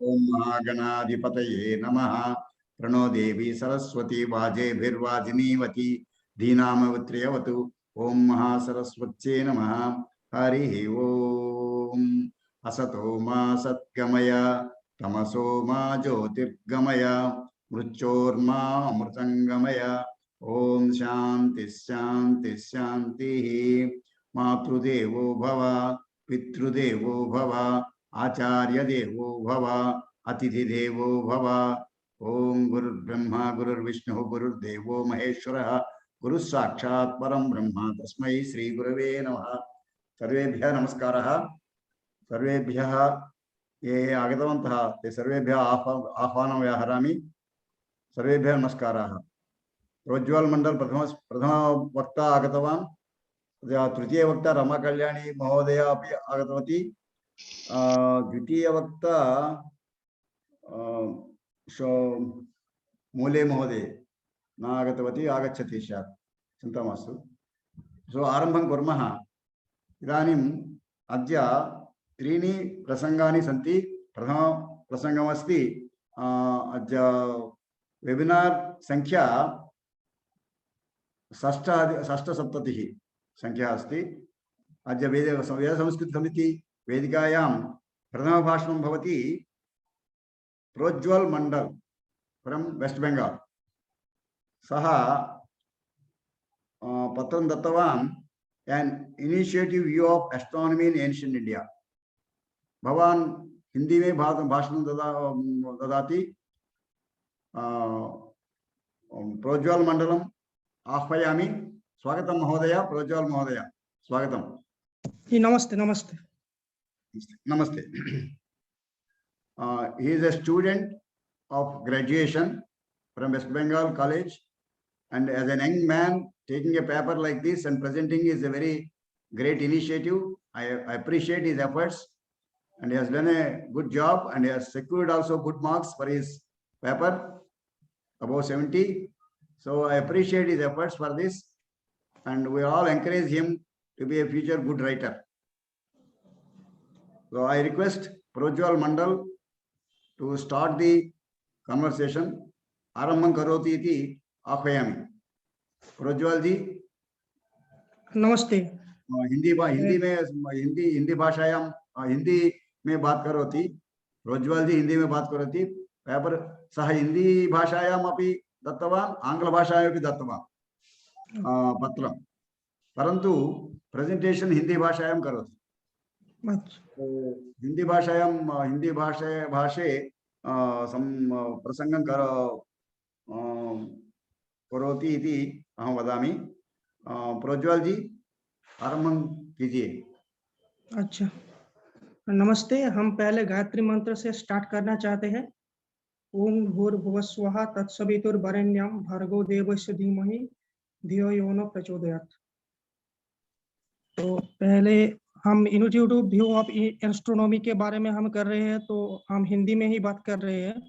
ओम महागणाधिपतये नमः। प्रणो देवी सरस्वती वाजेभिर्वाजिनीवती धीनामवत्र्यवतु। ओम महासरस्वत्यै नमः। हरि ओम। असतो मा सद्गमय तमसो मा ज्योतिर्गमय मृत्योर्मा अमृतंगमय। ओम शांति शांति शांति। मातृदेवो भव पितृदेवो भव आचार्य देवो भव अतिथि देवो भव। ओम गुरुर्ब्रह्मा गुरुर्विष्णु गुरुर्देवो महेश्वरः गुरु साक्षात् परम ब्रह्म तस्मै श्री गुरवे नमः। सर्वेभ्यः नमस्कारः। सर्वेभ्यः ये आगतवन्तः ते सर्वेभ्यः आह्वानं व्याहरामि। सर्वेभ्यः नमस्काराः। प्रोज्वल मंडल प्रथम वक्ता आगतवान्। तृतीय वक्ता रमा कल्याणी महोदया अपि आगतवती। द्वितीय वक्ता मूले महोदय न आगतवती, आगच्छति स्यात्, चिन्ता मास्तु। सो आरम्भं कुर्मः। इदानीम् अद्य त्रीणि प्रसङ्गानि सन्ति। प्रथम प्रसङ्गमस्ति अद्य वेबिनार् संख्या षष्ठसप्ततिः संख्या अस्ति। अद्य वेदसंस्कृतसमिति वेदिकायां प्रथमभाषणं भवति प्रोज्वल मंडल फ्रॉम वेस्ट बेंगाल। सः पत्रं दत्तवान् an initiative view of astronomy in ancient India. भवान् हिंदी में भाषणं ददाति। प्रोज्वल मंडलम् आह्वयामि। स्वागतं महोदय। प्रोज्वल महोदय स्वागतं। नमस्ते नमस्ते नमस्ते। He is a student of graduation from West Bengal College, and as an young man taking a paper like this and presenting is a very great initiative. I appreciate his efforts, and he has done a good job, and he has secured also good marks for his paper, above 70. So I appreciate his efforts for this, and we all encourage him to be a future good writer. So I request Projwal Mandal to start the conversation. आरंभं करोति इति आह्वयामि। प्रोज्वल जी नमस्ते। हिंदी भाषायां हिंदी में बात करोति। प्रोज्वल जी हिंदी में बात करोति। पेपर सह हिंदी भाषायाम् अपि दत्तवान्, आंग्ल भाषायाम् अपि दत्तवान् पत्रं, परन्तु प्रेजेंटेशन हिंदी भाषायां करोति। हिंदी भाषायां हिंदी भाषे प्रसंगं करोति इति अहं वदामि। प्रोज्वल जी आरंभं कीजिए। अच्छा, नमस्ते। हम पहले गायत्री मंत्र से स्टार्ट करना चाहते हैं। ओम भूर्भुवस्वः तत्सवितुर्वरेण्यं भर्गो देवस्य धीमहि धियो यो न प्रचोदयात्। तो पहले हम इनिशिएटिव व्यू ऑफ एस्ट्रोनॉमी के बारे में हम कर रहे हैं, तो हम हिंदी में ही बात कर रहे हैं।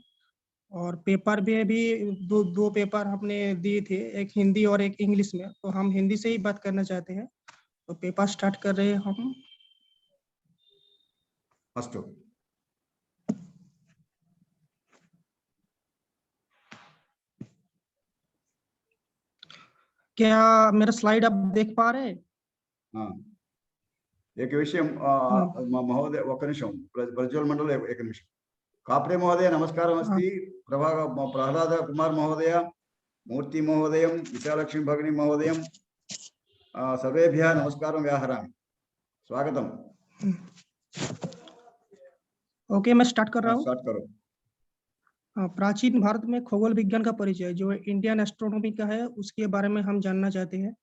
और पेपर में भी दो पेपर हमने दिए थे, एक हिंदी और एक इंग्लिश में, तो हम हिंदी से ही बात करना चाहते हैं। तो पेपर स्टार्ट कर रहे हैं हम। अस्तु। क्या मेरा स्लाइड आप देख पा रहे हैं? हाँ, एक विषय महोदय एक निमिषं। प्रज्वल मंडल एक निमिषं। काप्रे महोदय नमस्कारमस्ति। प्रह्लाद कुमार महोदय, मूर्ति महोदय, विशालक्ष्मी भगिनी महोदय, सर्वेभ्यः नमस्कारं व्याहरामि। स्वागतम्। ओके, मैं स्टार्ट कर रहा हूँ। स्टार्ट करो। प्राचीन भारत में खगोल विज्ञान का परिचय जो इंडियन एस्ट्रोनॉमी का है, उसके बारे में हम जानना चाहते हैं।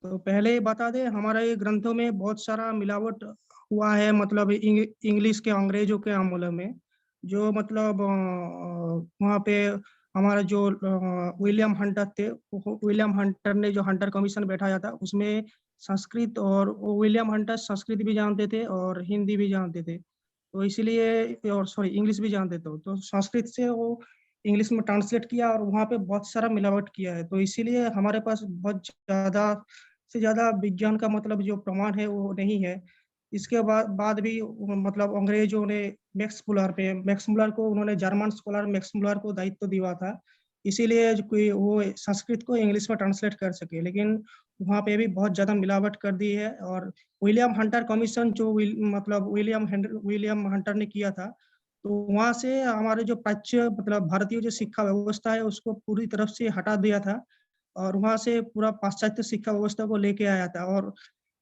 तो पहले बता दें, हमारे ग्रंथों में बहुत सारा मिलावट हुआ है, मतलब इंग्लिश के अंग्रेजों के आमूल में, जो मतलब वहाँ पे हमारा जो विलियम हंटर थे, विलियम हंटर ने जो हंटर कमीशन बैठाया था, उसमें संस्कृत, और विलियम हंटर संस्कृत भी जानते थे और हिंदी भी जानते थे, तो इसीलिए, और सॉरी इंग्लिश भी जानते थे, तो संस्कृत से वो इंग्लिश में ट्रांसलेट किया और वहाँ पे बहुत सारा मिलावट किया है। तो इसीलिए हमारे पास बहुत ज़्यादा से ज़्यादा विज्ञान का मतलब जो प्रमाण है वो नहीं है। इसके बाद भी मतलब अंग्रेजों ने मैक्स मुलर को उन्होंने जर्मन स्कॉलर मैक्स मुलर को दायित्व दिया था, इसीलिए जो कोई वो संस्कृत को इंग्लिश में ट्रांसलेट कर सके, लेकिन वहाँ पे भी बहुत ज़्यादा मिलावट कर दी है। और विलियम हंटर कमीशन जो मतलब विलियम हंटर ने किया था, तो वहाँ से हमारे जो प्राच्य मतलब भारतीय जो शिक्षा व्यवस्था है उसको पूरी तरफ से हटा दिया था और वहाँ से पूरा पाश्चात्य शिक्षा व्यवस्था को लेके आया था। और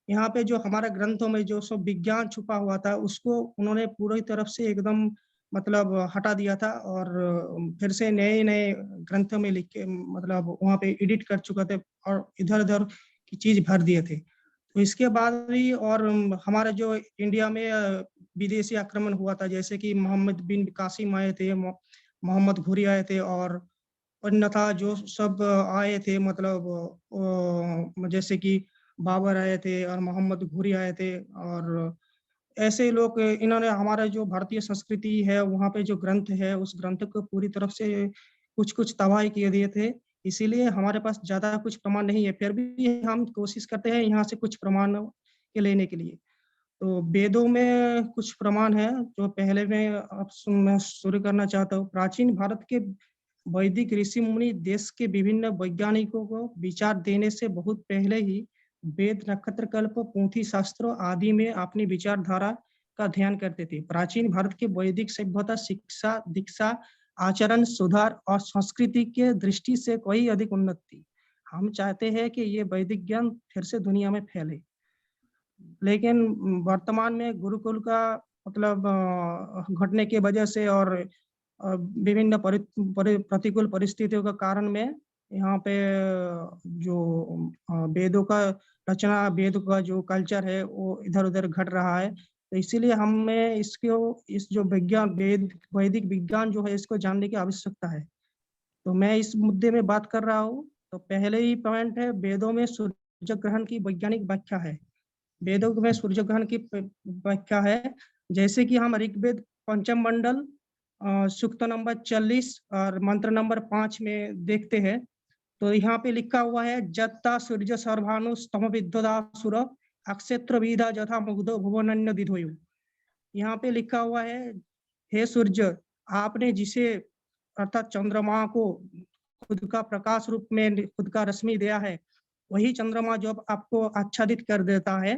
यहाँ पे जो हमारे ग्रंथों में जो सब विज्ञान छुपा हुआ था उसको उन्होंने पूरी तरफ से एकदम मतलब हटा दिया था और फिर से नए-नए ग्रंथों में लिख के मतलब वहाँ पे एडिट कर चुके थे और इधर-उधर की चीज़ भर दिए थे। तो इसके बाद भी और हमारे जो इंडिया में विदेशी आक्रमण हुआ था, जैसे कि मोहम्मद बिन कासिम आए थे, मोहम्मद घुरी आए थे और अन्यथा जो सब आए थे मतलब जैसे कि बाबर आए थे और मोहम्मद घुरी आए थे और ऐसे लोग इन्होंने हमारा जो भारतीय संस्कृति है वहाँ पे जो ग्रंथ है उस ग्रंथ को पूरी तरफ से कुछ-कुछ तबाह किए दिए थे। इसीलिए हमारे पास ज़्यादा कुछ प्रमाण नहीं है, फिर भी हम कोशिश करते हैं यहाँ से कुछ प्रमाण के लेने के लिए। तो वेदों में कुछ प्रमाण है जो पहले मैं शुरू करना चाहता हूँ। प्राचीन भारत के वैदिक ऋषि मुनि देश के विभिन्न वैज्ञानिकों को विचार देने से बहुत पहले ही वेद, नक्षत्र कल्प, पोथी शास्त्रों आदि में अपनी विचारधारा का ध्यान करते थे। प्राचीन भारत की वैदिक सभ्यता शिक्षा, दीक्षा, आचरण, सुधार और संस्कृति के दृष्टि से कहीं अधिक उन्नत थी। हम चाहते हैं कि ये वैदिक ज्ञान फिर से दुनिया में फैले। लेकिन वर्तमान में गुरुकुल का मतलब घटने की वजह से और विभिन्न प्रतिकूल परिस्थितियों के कारण में यहाँ पे जो वेदों का रचना, वेद का जो कल्चर है वो इधर-उधर घट रहा है। तो इसीलिए हमें इस जो वैदिक विज्ञान जो है इसको जानने की आवश्यकता है। तो मैं इस मुद्दे में बात कर रहा हूँ। तो पहले ही पॉइंट है वेदों में सूर्य ग्रहण की वैज्ञानिक व्याख्या है। वेदों में सूर्य ग्रहण की व्याख्या है, जैसे कि हम ऋग्वेद पंचम मंडल सूक्त नंबर 40 और मंत्र नंबर 5 में देखते हैं। तो यहाँ पे लिखा हुआ है जत्ता सूर्य सर्वानु स्तम विद्वदासुर अक्षेत्र विदा जथा मुग्धो भुवनन्य दिधोयु। यहाँ पे लिखा हुआ है हे सूर्य, आपने जिसे अर्थात चंद्रमा को खुद का प्रकाश रूप में खुद का रश्मि दिया है, वही चंद्रमा जब आपको आच्छादित कर देता है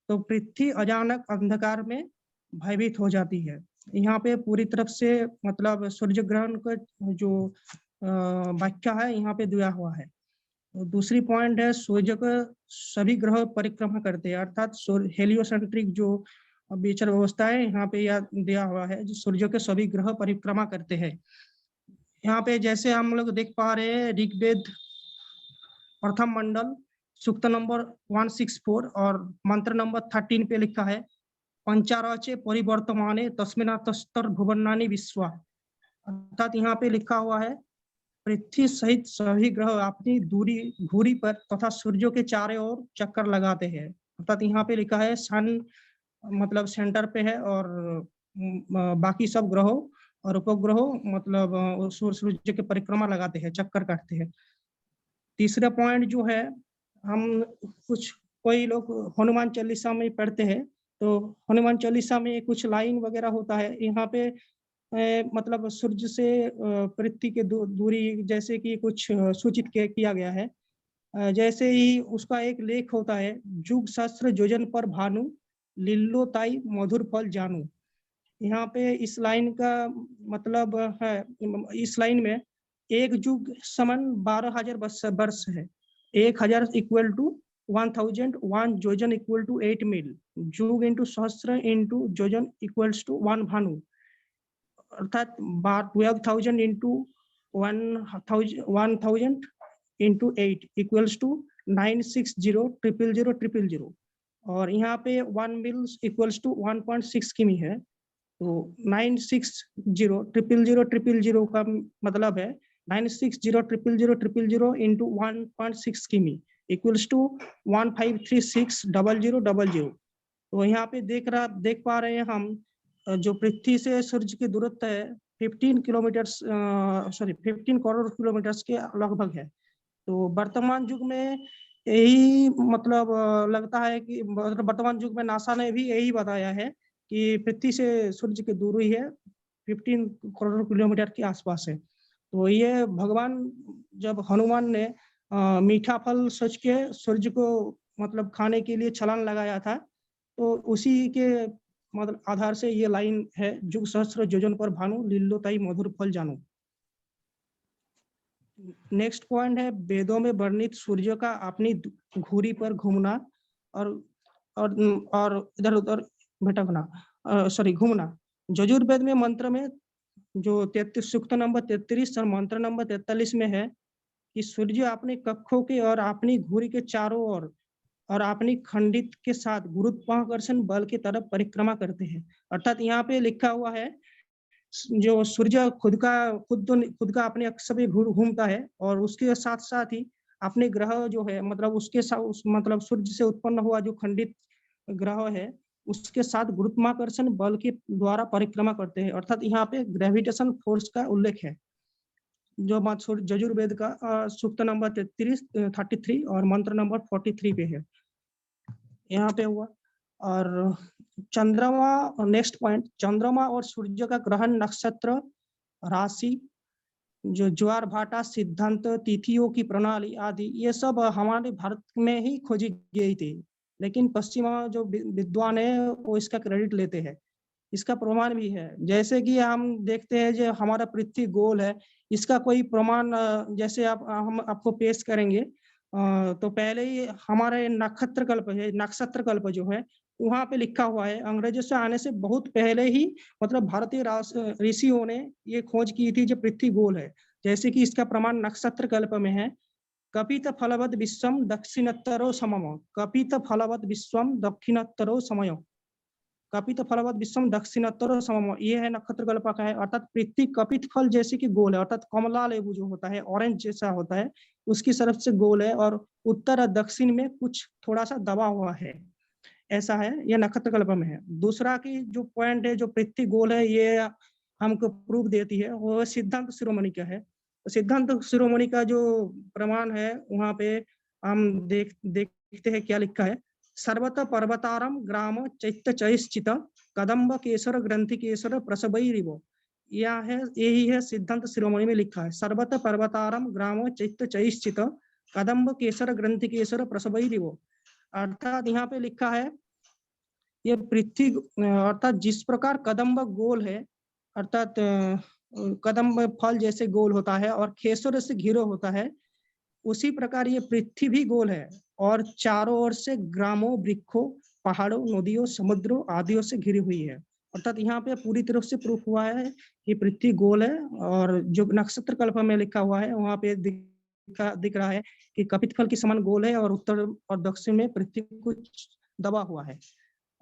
तो पृथ्वी अचानक अंधकार में भयभीत हो जाती है। यहाँ पे पूरी तरफ से मतलब सूर्य ग्रहण का जो व्याख्या है यहाँ पे दिया हुआ है। तो दूसरी पॉइंट है सूर्य को सभी ग्रह परिक्रमा करते हैं, अर्थात हेलियोसेंट्रिक जो विचार व्यवस्था है यहाँ पे यह दिया हुआ है जो सूर्य के सभी ग्रह परिक्रमा करते हैं। यहाँ पे जैसे हम लोग देख पा रहे हैं ऋग्वेद प्रथम मंडल सूक्त नंबर 164 और मंत्र नंबर 13 पे लिखा है पंचाराचे परिवर्तमाने तस्मिनातस्तर भुवनानि विश्वा। अर्थात यहाँ पे लिखा हुआ है पृथ्वी सहित सभी ग्रह अपनी दूरी घुरी पर तथा सूर्य के चारों ओर चक्कर लगाते हैं। अर्थात यहाँ पे लिखा है सन मतलब सेंटर पे है और बाकी सब ग्रहों और उपग्रहों मतलब सूर्य के परिक्रमा लगाते हैं, चक्कर काटते हैं। तीसरा पॉइंट जो है हम कोई लोग हनुमान चालीसा में पढ़ते हैं, तो हनुमान चालीसा में कुछ लाइन वगैरह होता है यहाँ पे मतलब सूर्य से पृथ्वी के दूरी जैसे कि कुछ सूचित किया गया है। जैसे ही उसका एक लेख होता है जुग सहस्त्र योजन पर भानु लिल्लोताई मधुर फल जानू। यहाँ पे इस लाइन का मतलब है इस लाइन में एक युग समान 12,000 वर्ष है। 1000 इक्वल टू 1000, 1 योजन इक्वल टू 8 मील, युग इंटू सहस्त्र इंटू योजन इक्वल्स टू 1 भानु, अर्थात 12,000 इंटू 1000 इंटू 8 इक्वल्स टू 960,000,000,000 और यहाँ पे 1 मील इक्वल्स टू 1.6 किमी है। तो 960,000,000,000 का मतलब है 960,000,000,000 इंटू 1.6 किमी इक्वल्स टू 1536,000,000। तो यहाँ पे देख पा रहे हैं हम जो पृथ्वी से सूर्य की दूरत्व है 15 करोड़ किलोमीटर के लगभग है। तो वर्तमान युग में यही मतलब लगता है कि मतलब वर्तमान युग में नासा ने भी यही बताया है कि पृथ्वी से सूर्य की दूरी है 15 करोड़ किलोमीटर के आसपास है। तो ये भगवान जब हनुमान ने मीठा फल सोच के सूर्य को मतलब खाने के लिए छलांग लगाया था, तो उसी के मतलब आधार से ये लाइन है, जुग सहस्त्र योजन पर भानु लीलो ताई मधुर फल जानू। नेक्स्ट पॉइंट है वेदों में वर्णित सूर्य का अपनी घुरी पर घूमना और और इधर उधर भटकना, सॉरी घूमना। यजुर्वेद में मंत्र में जो 33 सूक्त नंबर 33 और मंत्र नंबर 43 में है कि सूर्य अपने कक्षों के और अपनी घुरी के चारों ओर और अपनी खंडित के साथ गुरुत्वाकर्षण बल की तरफ परिक्रमा करते हैं। अर्थात यहाँ पे लिखा हुआ है जो सूर्य खुद का अपने अक्ष पे घूमता है और उसके साथ साथ ही अपने ग्रह जो है मतलब उसके साथ मतलब सूर्य से उत्पन्न हुआ जो खंडित ग्रह है उसके साथ गुरुत्वाकर्षण बल के द्वारा परिक्रमा करते हैं। अर्थात यहाँ पे ग्रेविटेशन फोर्स का उल्लेख है जो यजुर्वेद का सूक्त नंबर 33 और मंत्र नंबर 43 पे है, यहाँ पे हुआ। और चंद्रमा, नेक्स्ट पॉइंट, चंद्रमा और सूर्य का ग्रहण, नक्षत्र, राशि, जो ज्वार भाटा सिद्धांत, तिथियों की प्रणाली आदि ये सब हमारे भारत में ही खोजी गई थी, लेकिन पश्चिमा जो विद्वान है वो इसका क्रेडिट लेते हैं। इसका प्रमाण भी है, जैसे कि हम देखते हैं जो हमारा पृथ्वी गोल है, इसका कोई प्रमाण जैसे हम आपको पेश करेंगे। तो पहले ही हमारे नक्षत्र कल्प जो है वहां पे लिखा हुआ है, अंग्रेजों से आने से बहुत पहले ही मतलब भारतीय ऋषियों ने ये खोज की थी जो पृथ्वी गोल है। जैसे कि इसका प्रमाण नक्षत्र कल्प में है, कपित फलवद विश्वम दक्षिणोत्तरो समम, कपित फलवद विश्वम दक्षिणोत्तरो समय, कपित फलवद विश्वम दक्षिणोत्तर समम, ये है नक्षत्र कल्प का है। अर्थात पृथ्वी कपित फल जैसे कि गोल है, अर्थात कमला लेबू जो होता है ऑरेंज जैसा होता है उसकी तरफ से गोल है और उत्तर और दक्षिण में कुछ थोड़ा सा दबा हुआ है, ऐसा है, यह नक्षत्र कल्प में है। दूसरा की जो पॉइंट है जो पृथ्वी गोल है ये हमको प्रूफ देती है वो सिद्धांत शिरोमणि का है। सिद्धांत शिरोमणि का जो प्रमाण है वहां पे हम देखते हैं क्या लिखा है, सर्वत पर्वतारम ग्राम चैत्य चैश्चित कदम्ब केसर ग्रंथि केसर प्रसवैरिवो, यह है यही है सिद्धांत शिरोमणि में लिखा है, सर्वत पर्वतारम ग्राम चैत्य चैश्चित कदम्ब केसर ग्रंथि केसर प्रसवैरिवो। अर्थात यहाँ पे लिखा है ये पृथ्वी अर्थात जिस प्रकार कदम्ब गोल है, अर्थात कदम्ब फल जैसे गोल होता है और खेसर से घिरो होता है, उसी प्रकार ये पृथ्वी भी गोल है और चारों ओर से ग्रामों, वृक्षों, पहाड़ों, नदियों, समुद्रों आदियों से घिरी हुई है। अर्थात यहाँ पे पूरी तरफ से प्रूफ हुआ है कि पृथ्वी गोल है और जो नक्षत्र कल्प में लिखा हुआ है वहां पे दिख रहा है कि कपित फल के समान गोल है और उत्तर और दक्षिण में पृथ्वी कुछ दबा हुआ है।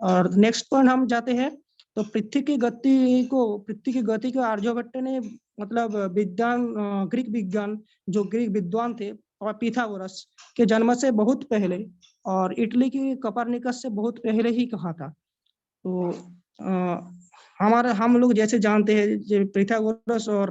और नेक्स्ट पॉइंट हम जाते हैं तो पृथ्वी की गति को आर्यभट्ट ने मतलब ग्रीक विज्ञान जो ग्रीक विद्वान थे और पिथागोरस के जन्म से बहुत पहले और इटली की कोपरनिकस से बहुत पहले ही कहा था। तो हम लोग जैसे जानते हैं जो पिथागोरस और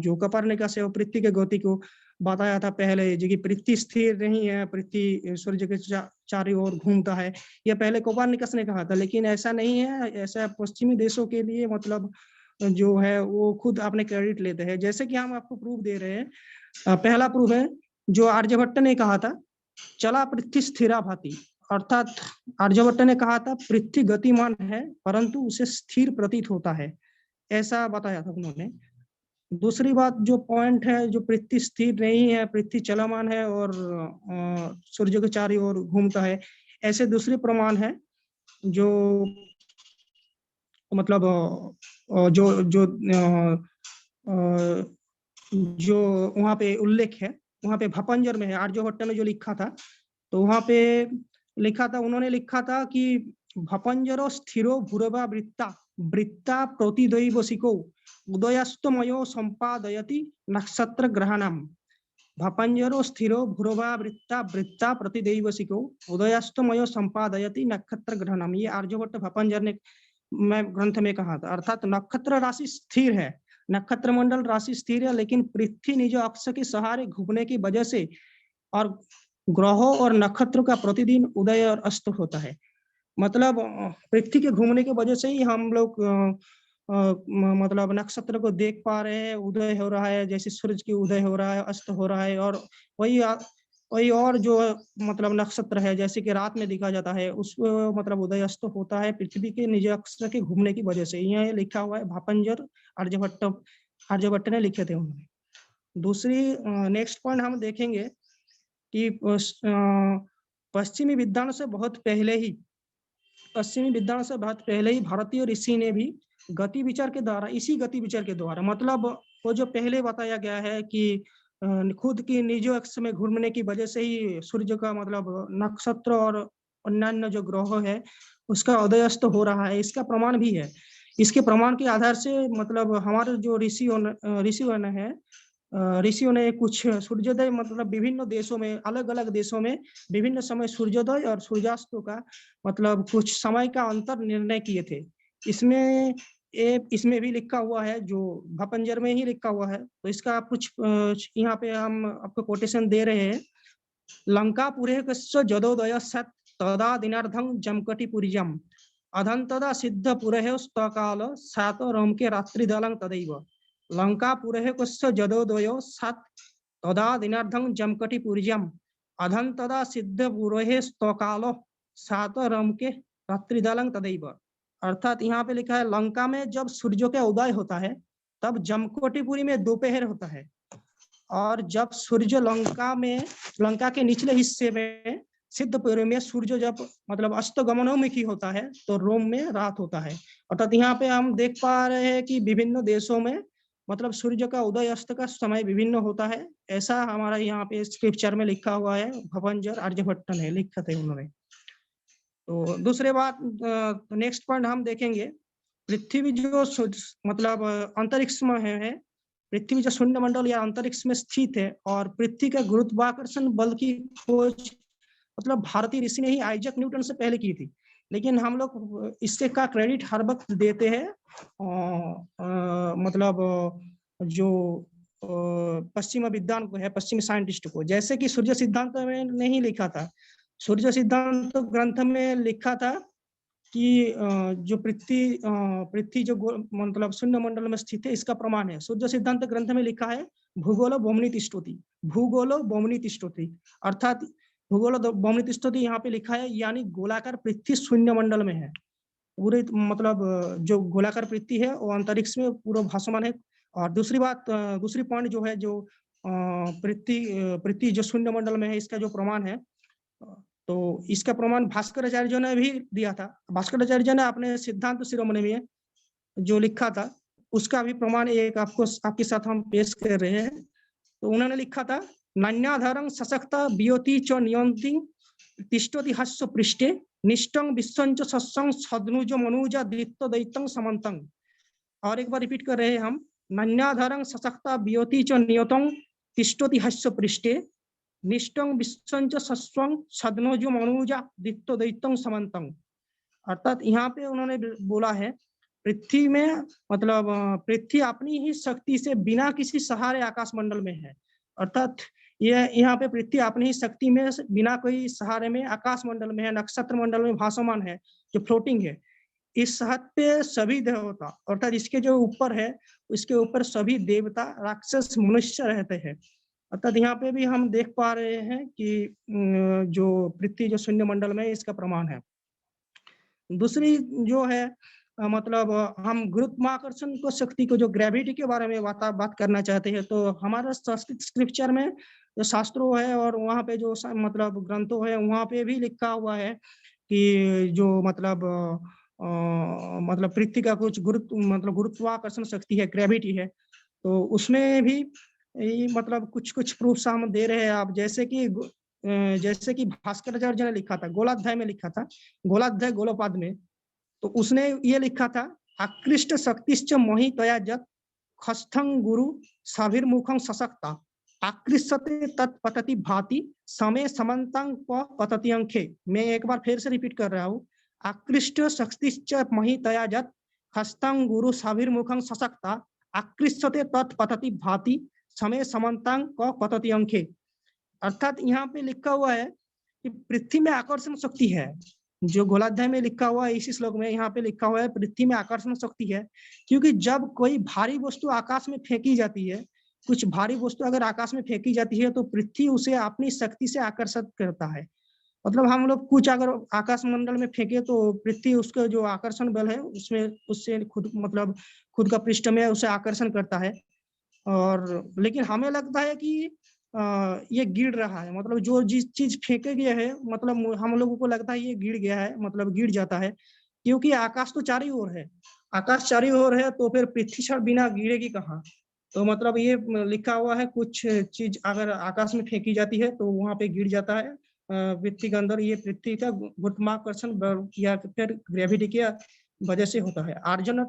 जो कोपरनिकस है वो पृथ्वी के गति को बताया था पहले, जो कि पृथ्वी स्थिर नहीं है, पृथ्वी सूर्य के चारों ओर घूमता है, यह पहले कोपरनिकस ने कहा था। लेकिन ऐसा नहीं है, ऐसा पश्चिमी देशों के लिए मतलब जो है वो खुद अपने क्रेडिट लेते हैं। जैसे कि हम आपको प्रूफ दे रहे हैं, पहला प्रूफ है जो आर्यभट्ट ने कहा था, चला पृथ्वी स्थिरा भाति, अर्थात आर्यभट्ट ने कहा था पृथ्वी गतिमान है परंतु उसे स्थिर प्रतीत होता है, ऐसा बताया था उन्होंने। दूसरी बात जो पॉइंट है जो पृथ्वी स्थिर नहीं है, पृथ्वी चलमान है और सूर्य के चारों ओर घूमता है, ऐसे दूसरे प्रमाण है जो मतलब जो जो जो वहां पे उल्लेख है, वहां पे भपंजर में है, आर्यभट्ट ने जो लिखा था तो वहां पे लिखा था, उन्होंने लिखा था कि भपंजरो स्थिरो भूरवा वृत्ता प्रतिदैवसिको उदयस्तमयो संपादयति नक्षत्र ग्रहणम, भपंजरो स्थिरो भूरवा वृत्ता प्रतिदैवसिको उदयस्तमयो संपादयति नक्षत्र ग्रहणम, ये आर्यभट्ट भपंजर ने ग्रंथ में कहा था। अर्थात नक्षत्र राशि स्थिर है, नक्षत्र मंडल राशि स्थिर है, लेकिन पृथ्वी निज अक्ष के सहारे घूमने की वजह से और ग्रहों और नक्षत्रों का प्रतिदिन उदय और अस्त होता है। मतलब पृथ्वी के घूमने की वजह से ही हम लोग मतलब नक्षत्र को देख पा रहे हैं, उदय हो रहा है, जैसे सूरज की उदय हो रहा है, अस्त हो रहा है। और वही और जो मतलब नक्षत्र है जैसे कि रात में दिखा जाता है, उस मतलब उदय अस्त होता है पृथ्वी के निज अक्ष के घूमने की वजह से। यहाँ लिखा हुआ है, भापंजर आर्यभट्ट ने लिखे थे उन्होंने। दूसरी नेक्स्ट पॉइंट हम देखेंगे कि पश्चिमी विद्वानों से बहुत पहले ही भारतीय ऋषि ने भी गति विचार के द्वारा, इसी गति विचार के द्वारा, मतलब वो जो पहले बताया गया है कि खुद की निज अक्ष में घूमने की वजह से ही सूर्य का मतलब नक्षत्र और अन्यान्य जो ग्रह है उसका उदय अस्त हो रहा है, इसका प्रमाण भी है। इसके प्रमाण के आधार से मतलब हमारे जो ऋषियों ने कुछ सूर्योदय मतलब विभिन्न देशों में, अलग अलग देशों में विभिन्न समय सूर्योदय और सूर्यास्त का मतलब कुछ समय का अंतर निर्णय किए थे। इसमें भी लिखा हुआ है, जो भापंजर में ही लिखा हुआ है। तो इसका कुछ यहाँ पे हम आपको कोटेशन दे रहे हैं। लंकापुरे कस्य जदोदय सत् तदा दिनार्धं जमकटिपुर्यम् अधंतदा सिद्ध पुरहे स्तकाल सात रोम के रात्रि दलं तदैव। लंकापुरे कस्य जदोदय सत् तदा दिनार्धं जमकटिपुर्यम् अधंतदा सिद्ध पुरहे स्तकाल सात रोम के रात्रि दलं तदैव। अर्थात यहाँ पे लिखा है, लंका में जब सूर्य का उदय होता है तब जमकोटिपुरी में दोपहर होता है, और जब सूर्य लंका के निचले हिस्से में सिद्धपुरी में सूर्य जब मतलब अस्तगमनोमुखी होता है तो रोम में रात होता है। अर्थात यहाँ पे हम देख पा रहे हैं कि विभिन्न देशों में मतलब सूर्य का उदय अस्त का समय विभिन्न होता है, ऐसा हमारा यहाँ पे स्क्रिप्चर में लिखा हुआ है। भापंजर आर्यभट्ट ने लिखा थे उन्होंने। तो दूसरे बात नेक्स्ट पॉइंट हम देखेंगे, पृथ्वी जो मतलब अंतरिक्ष में है, पृथ्वी जो शून्य मंडल या अंतरिक्ष में स्थित है, और पृथ्वी का गुरुत्वाकर्षण बल की खोज मतलब भारतीय ऋषि ने ही आइजैक न्यूटन से पहले की थी, लेकिन हम लोग इससे का क्रेडिट हर वक्त देते हैं मतलब जो पश्चिमी विद्वान को है, पश्चिमी साइंटिस्ट को। जैसे कि सूर्य सिद्धांत में नहीं लिखा था, सूर्य सिद्धांत ग्रंथ में लिखा था कि जो पृथ्वी जो मतलब शून्य मंडल में स्थित है, इसका प्रमाण है। सूर्य सिद्धांत ग्रंथ में लिखा है भूगोल बोमनी तिष्ठति, अर्थात भूगोल बोमनी तिष्ठति यहाँ पे लिखा है, यानी गोलाकार पृथ्वी शून्य मंडल में है पूरे, मतलब जो गोलाकार पृथ्वी है वो अंतरिक्ष में पूरा भासमान है। और दूसरी पॉइंट जो है, जो पृथ्वी जो शून्य मंडल में है, इसका जो प्रमाण है, तो इसका प्रमाण भास्कराचार्य ने भी दिया था। भास्कराचार्य ने अपने सिद्धांत शिरोमणि में जो लिखा था उसका भी प्रमाण एक आपके साथ हम पेश कर रहे हैं। तो उन्होंने लिखा था, नान्याधारं सशक्ता बियोति च नियंति तिष्ठति हस्य पृष्ठे निष्टं विश्वंच सत्संग सदनुज मनुजा दित्त दैत्यं समन्तं। और एक बार रिपीट कर रहे हैं हम, नान्याधारं सशक्ता बियोति च नियतं तिष्ठति हस्य पृष्ठे निष्टं विश्वंच सत्संग सदनुज मनुजा दित्त दैत्यं समन्तं। अर्थात यहाँ पे उन्होंने बोला है, पृथ्वी में मतलब पृथ्वी अपनी ही शक्ति से बिना किसी सहारे आकाश मंडल में है। अर्थात ये यहाँ पे पृथ्वी अपनी ही शक्ति में बिना कोई सहारे में आकाश मंडल में है, नक्षत्र मंडल में भासमान है, जो फ्लोटिंग है। इस हद पे सभी देवता, अर्थात इसके जो ऊपर है उसके ऊपर सभी देवता, राक्षस, मनुष्य रहते हैं। अर्थात यहाँ पे भी हम देख पा रहे हैं कि जो पृथ्वी जो शून्य मंडल में, इसका प्रमाण है। दूसरी जो है मतलब हम गुरुत्वाकर्षण को शक्ति को, जो ग्रेविटी के बारे में बात करना चाहते हैं, तो हमारा संस्कृत स्क्रिप्चर में जो शास्त्रों है और वहाँ पे जो मतलब ग्रंथों है, वहाँ पे भी लिखा हुआ है कि जो मतलब पृथ्वी का कुछ गुरुत्वाकर्षण शक्ति है, ग्रेविटी है। तो उसमें भी मतलब कुछ प्रूफ हम दे रहे हैं आप, जैसे कि भास्कराचार्य ने लिखा था, गोलाध्याय में लिखा था, गोलाध्याय गोलोपाद में। तो उसने ये लिखा था, आकृष्ट शक्तिश्च मोहितया जत खस्थं गुरु साभिर्मुखं सशक्ता आकृष्यते तत्पतति भाति समय समन्तं पतति अंखे। मैं एक बार फिर से रिपीट कर रहा हूँ, आकृष्ट शक्तिश्च मोहितया जत खस्थं गुरु साभिर्मुखं सशक्ता आकृष्यते तत्पतति भाति समय समन्तं पतति अंखे। अर्थात यहाँ पे लिखा हुआ है कि पृथ्वी में आकर्षण शक्ति है। जो गोलाध्याय में लिखा हुआ है इसी श्लोक में यहाँ पे लिखा हुआ है पृथ्वी में आकर्षण शक्ति है, क्योंकि जब कोई भारी वस्तु आकाश में फेंकी जाती है, कुछ भारी वस्तु अगर आकाश में फेंकी जाती है तो पृथ्वी उसे अपनी शक्ति से आकर्षित करता है। मतलब हम लोग कुछ अगर आकाश मंडल में फेंके तो पृथ्वी उसका जो आकर्षण बल है उसमें उससे खुद का पृष्ठ में उसे आकर्षण करता है। और लेकिन हमें लगता है कि ये गिर रहा है, मतलब जो जिस चीज फेंके गया है, मतलब हम लोगों को लगता है ये गिर गया है, मतलब गिर जाता है, क्योंकि आकाश तो चारों ओर है। आकाश चारों ओर है तो फिर पृथ्वी क्षण बिना गिरेगी कहाँ। तो मतलब ये लिखा हुआ है कुछ चीज अगर आकाश में फेंकी जाती है तो वहां पे गिर जाता है पृथ्वी के अंदर। ये पृथ्वी का गुरुत्वाकर्षण बल या फिर ग्रेविटी की वजह से होता है। आर्यन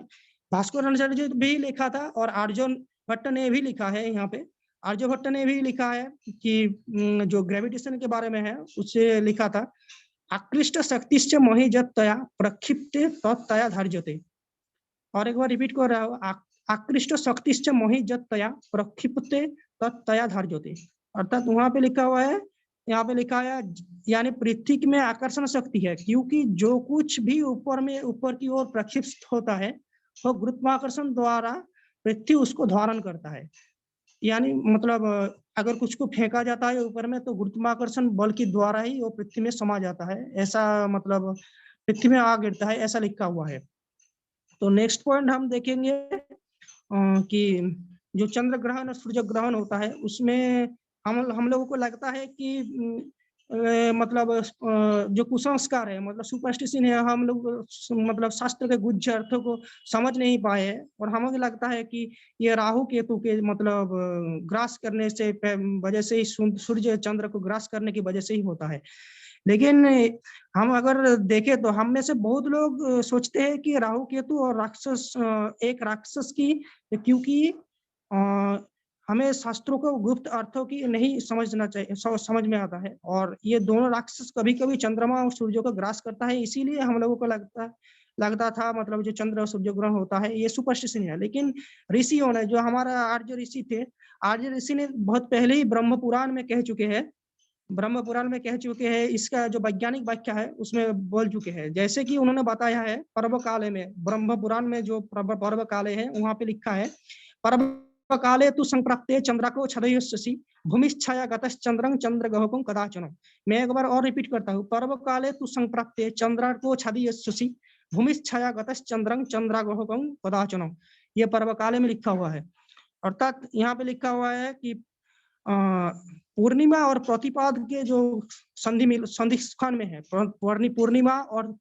भास्कर जी भी लिखा था और आर्यन भट्ट ने भी लिखा है, यहाँ पे आर्यभट्ट ने भी लिखा है कि जो ग्रेविटेशन के बारे में है उससे लिखा था, आकृष्ट शक्तिश्च महिजतया प्रक्षिप्ते तत्तया धार्यते। और एक बार रिपीट कर रहा हूँ, आकृष्ट शक्तिश्च महिजतया प्रक्षिप्ते तत्तया धार्यते। अर्थात वहां पे लिखा हुआ है, यहाँ पे लिखा है यानी पृथ्वी में आकर्षण शक्ति है, क्योंकि जो कुछ भी ऊपर की ओर प्रक्षिप्त होता है वो गुरुत्वाकर्षण द्वारा पृथ्वी उसको धारण करता है। यानी मतलब अगर कुछ को फेंका जाता है ऊपर में तो गुरुत्वाकर्षण बल के द्वारा ही वो पृथ्वी में समा जाता है, ऐसा मतलब पृथ्वी में आ गिरता है, ऐसा लिखा हुआ है। तो नेक्स्ट पॉइंट हम देखेंगे कि जो चंद्र ग्रहण और सूर्य ग्रहण होता है उसमें हम लोगों को लगता है कि मतलब जो कुसंस्कार है, मतलब सुपरस्टिशन है, हम लोग मतलब शास्त्र के गुज्ज अर्थों को समझ नहीं पाए हैं और हमें लगता है कि ये राहु केतु के मतलब ग्रास करने से वजह से ही सूर्य चंद्र को ग्रास करने की वजह से ही होता है। लेकिन हम अगर देखें तो हम में से बहुत लोग सोचते हैं कि राहु केतु और राक्षस एक राक्षस की, क्योंकि हमें शास्त्रों को गुप्त अर्थों की नहीं समझना चाहिए, समझ में आता है। और ये दोनों राक्षस कभी कभी चंद्रमा और सूर्य को ग्रास करता है, इसीलिए हम लोगों को लगता था मतलब जो चंद्र और सूर्य ग्रहण होता है ये सुपरस्टिशन है। लेकिन ऋषियों ने, जो हमारा आर्य ऋषि थे, आर्य ऋषि ने बहुत पहले ही ब्रह्म पुराण में कह चुके हैं, इसका जो वैज्ञानिक व्याख्या है उसमें बोल चुके हैं। जैसे कि उन्होंने बताया है पर्व काले में, ब्रह्म पुराण में जो पर्व काले है वहां पे लिखा है, पर्व काले तु संप्रप्ते चंद्रको छदयस्यसि भूमिश्छाया गतश्चंद्रं चंद्रगहकं कदाचन। मैं एक बार और रिपीट करता हूँ, पर्व काले तु संप्रप्ते चंद्रको छदयस्यसि भूमिश्छाया गतश्चंद्रं चंद्रगहकं कदाचन। ये पर्व काले में लिखा हुआ है। अर्थात यहाँ पे लिखा हुआ है कि पूर्णिमा और प्रतिपद के जो संधिखंड में है, पूर्णिमा और